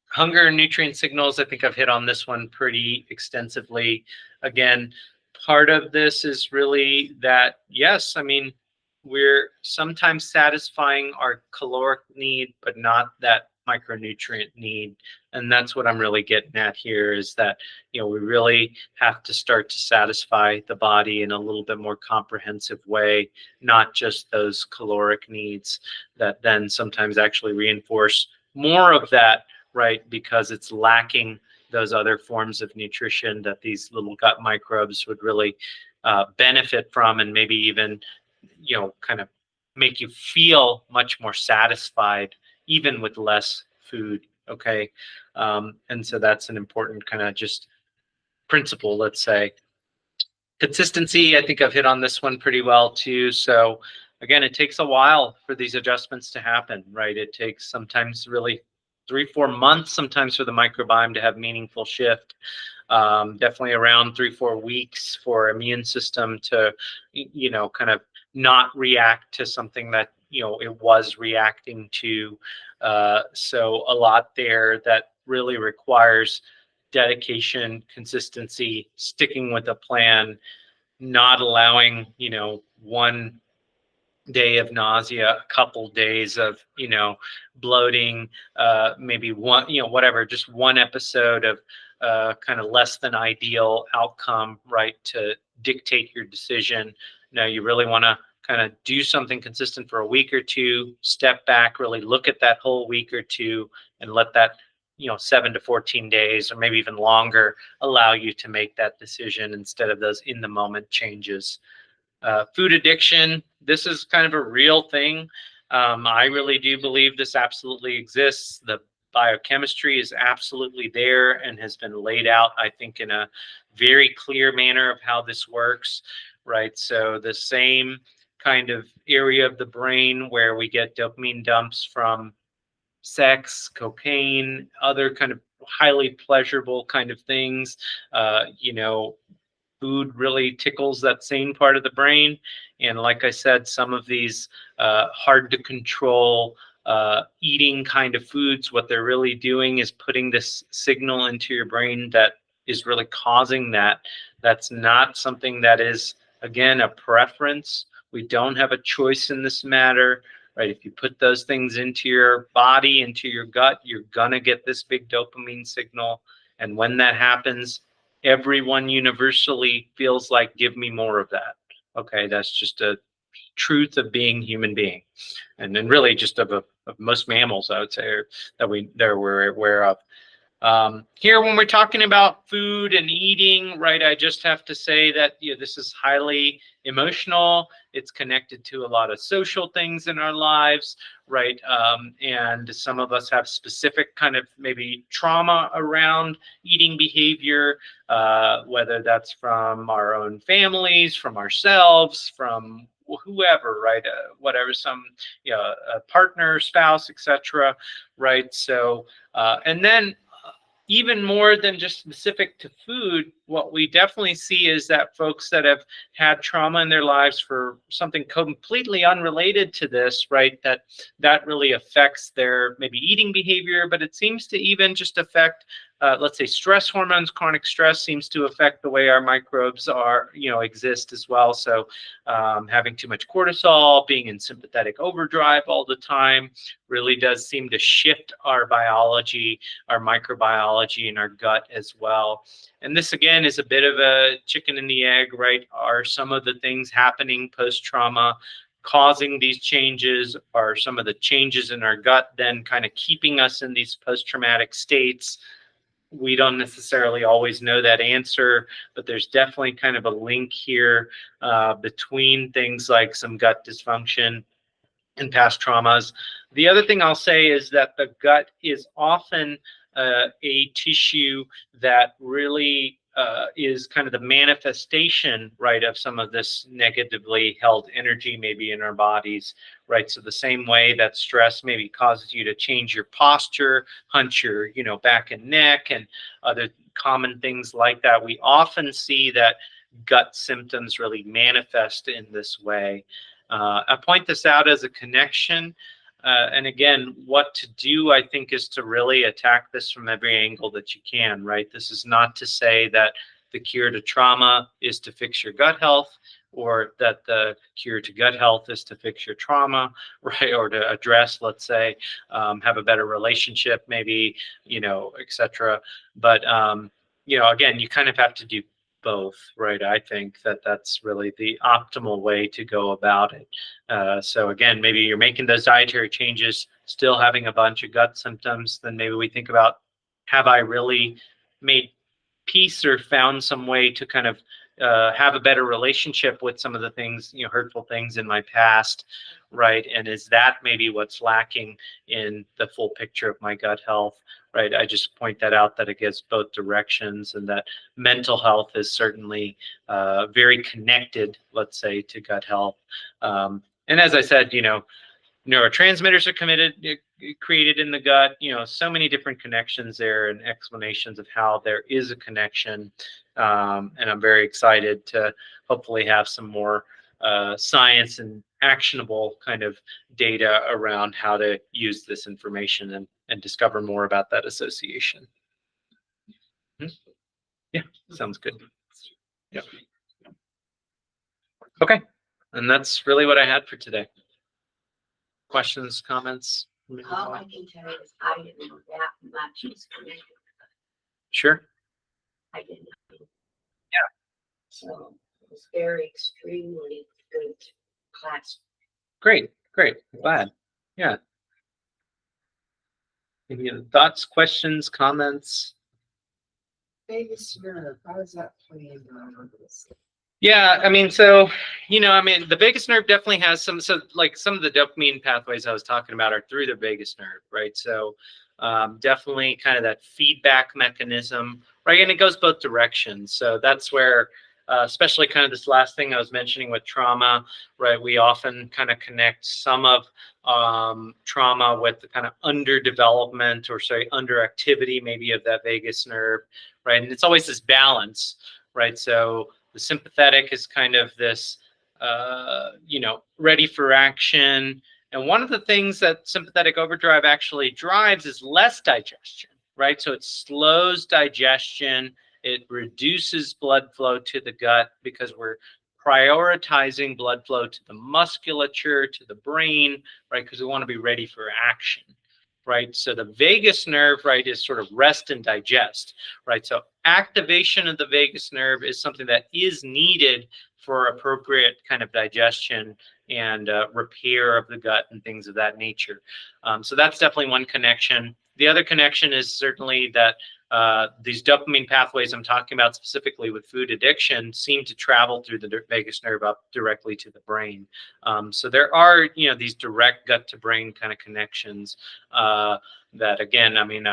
Hunger and nutrient signals, I think I've hit on this one pretty extensively. Again, part of this is really that, yes, I mean, we're sometimes satisfying our caloric need, but not that micronutrient need. And that's what I'm really getting at here is that, you know, we really have to start to satisfy the body in a little bit more comprehensive way, not just those caloric needs that then sometimes actually reinforce more of that, right? Because it's lacking those other forms of nutrition that these little gut microbes would really benefit from, and maybe even, you know, kind of make you feel much more satisfied even with less food. Okay. And so that's an important kind of just principle, let's say. Consistency, I think I've hit on this one pretty well too. So again, it takes a while for these adjustments to happen, right? It takes sometimes really 3-4 months sometimes for the microbiome to have meaningful shift. Definitely around 3-4 weeks for immune system to, kind of not react to something that, it was reacting to. So a lot there that really requires dedication, consistency, sticking with a plan, not allowing, 1 day of nausea, a couple days of, bloating, maybe one, whatever, just one episode of kind of less than ideal outcome, right, to dictate your decision. No, you really want to kind of do something consistent for a week or two, step back, really look at that whole week or two, and let that 7 to 14 days or maybe even longer allow you to make that decision instead of those in the moment changes. Food addiction, this is kind of a real thing. I really do believe this absolutely exists. The biochemistry is absolutely there and has been laid out, I think, in a very clear manner of how this works, right? So the same kind of area of the brain where we get dopamine dumps from sex, cocaine, other kind of highly pleasurable kind of things, food really tickles that same part of the brain. And like I said, some of these hard to control eating kind of foods, what they're really doing is putting this signal into your brain that is really causing that. That's not something that is, again, a preference. We don't have a choice in this matter, right? If you put those things into your body, into your gut, you're going to get this big dopamine signal. And when that happens, everyone universally feels like, give me more of that. Okay, that's just a truth of being human being, and then really just of most mammals, I would say, that we're aware of. Here, when we're talking about food and eating, right, I just have to say that this is highly emotional. It's connected to a lot of social things in our lives, right? And some of us have specific kind of maybe trauma around eating behavior, whether that's from our own families, from ourselves, from whoever, right? Whatever, some a partner, spouse, etc. Right? So, and then even more than just specific to food, what we definitely see is that folks that have had trauma in their lives for something completely unrelated to this, right, that really affects their maybe eating behavior, but it seems to even just affect, let's say, stress hormones. Chronic stress seems to affect the way our microbes are, exist as well. So having too much cortisol, being in sympathetic overdrive all the time really does seem to shift our biology, our microbiology in our gut as well. And this, again, is a bit of a chicken and the egg, right? Are some of the things happening post-trauma causing these changes? Are some of the changes in our gut then kind of keeping us in these post-traumatic states? We don't necessarily always know that answer, but there's definitely kind of a link here between things like some gut dysfunction and past traumas. The other thing I'll say is that the gut is often a tissue that really is kind of the manifestation, right, of some of this negatively held energy maybe in our bodies, right? So the same way that stress maybe causes you to change your posture, hunch your, back and neck, and other common things like that, we often see that gut symptoms really manifest in this way. I point this out as a connection. And again, what to do, I think, is to really attack this from every angle that you can, right? This is not to say that the cure to trauma is to fix your gut health, or that the cure to gut health is to fix your trauma, right? Or to address, let's say, have a better relationship, maybe, etc. But, again, you kind of have to do both, right? I think that that's really the optimal way to go about it. So again, maybe you're making those dietary changes, still having a bunch of gut symptoms, then maybe we think about, have I really made peace or found some way to kind of have a better relationship with some of the things, hurtful things in my past, right? And is that maybe what's lacking in the full picture of my gut health, right? I just point that out, that it gives both directions, and that mental health is certainly very connected, let's say, to gut health. And as I said, neurotransmitters are created in the gut, so many different connections there and explanations of how there is a connection. And I'm very excited to hopefully have some more science and actionable kind of data around how to use this information and discover more about that association. Yeah, sounds good. Yeah. Okay. And that's really what I had for today. Questions, comments? All I can tell you is I didn't know that much was connected. Sure. I didn't know. Yeah. So it was very extremely good class. Great. Glad. Yeah. Any other thoughts, questions, comments? Vagus nerve, how does that play into all of this? Yeah, I mean, so, the vagus nerve definitely has some of the dopamine pathways I was talking about are through the vagus nerve, right? So definitely kind of that feedback mechanism, right? And it goes both directions. So that's where, especially kind of this last thing I was mentioning with trauma, right? We often kind of connect some of trauma with the kind of underdevelopment, or say underactivity maybe, of that vagus nerve, right? And it's always this balance, right? So the sympathetic is kind of this, ready for action. And one of the things that sympathetic overdrive actually drives is less digestion, right? So it slows digestion. It reduces blood flow to the gut because we're prioritizing blood flow to the musculature, to the brain, right? Because we want to be ready for action, right? So the vagus nerve, right, is sort of rest and digest, right? So activation of the vagus nerve is something that is needed for appropriate kind of digestion and repair of the gut and things of that nature. So that's definitely one connection. The other connection is certainly that these dopamine pathways I'm talking about specifically with food addiction seem to travel through the vagus nerve up directly to the brain. So there are, these direct gut to brain kind of connections that, again, I mean,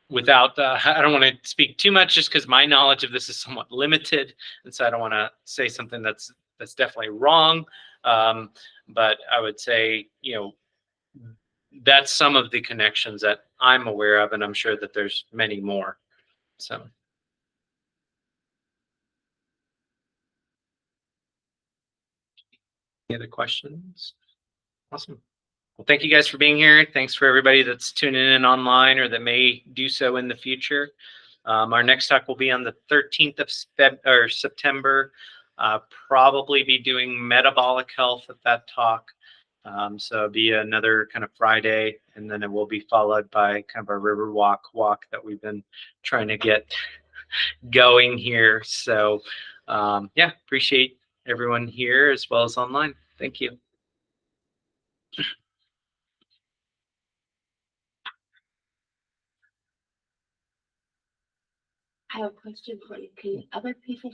without, I don't want to speak too much just because my knowledge of this is somewhat limited. And so I don't want to say something that's definitely wrong. But I would say, that's some of the connections that I'm aware of, and I'm sure that there's many more. So. Any other questions? Awesome. Well, thank you guys for being here. Thanks for everybody that's tuning in online or that may do so in the future. Our next talk will be on the 13th of September. Probably be doing metabolic health at that talk. So it'll be another kind of Friday, and then it will be followed by kind of a river walk that we've been trying to get going here. So yeah, appreciate everyone here as well as online. Thank you. I have a question for you. Can other people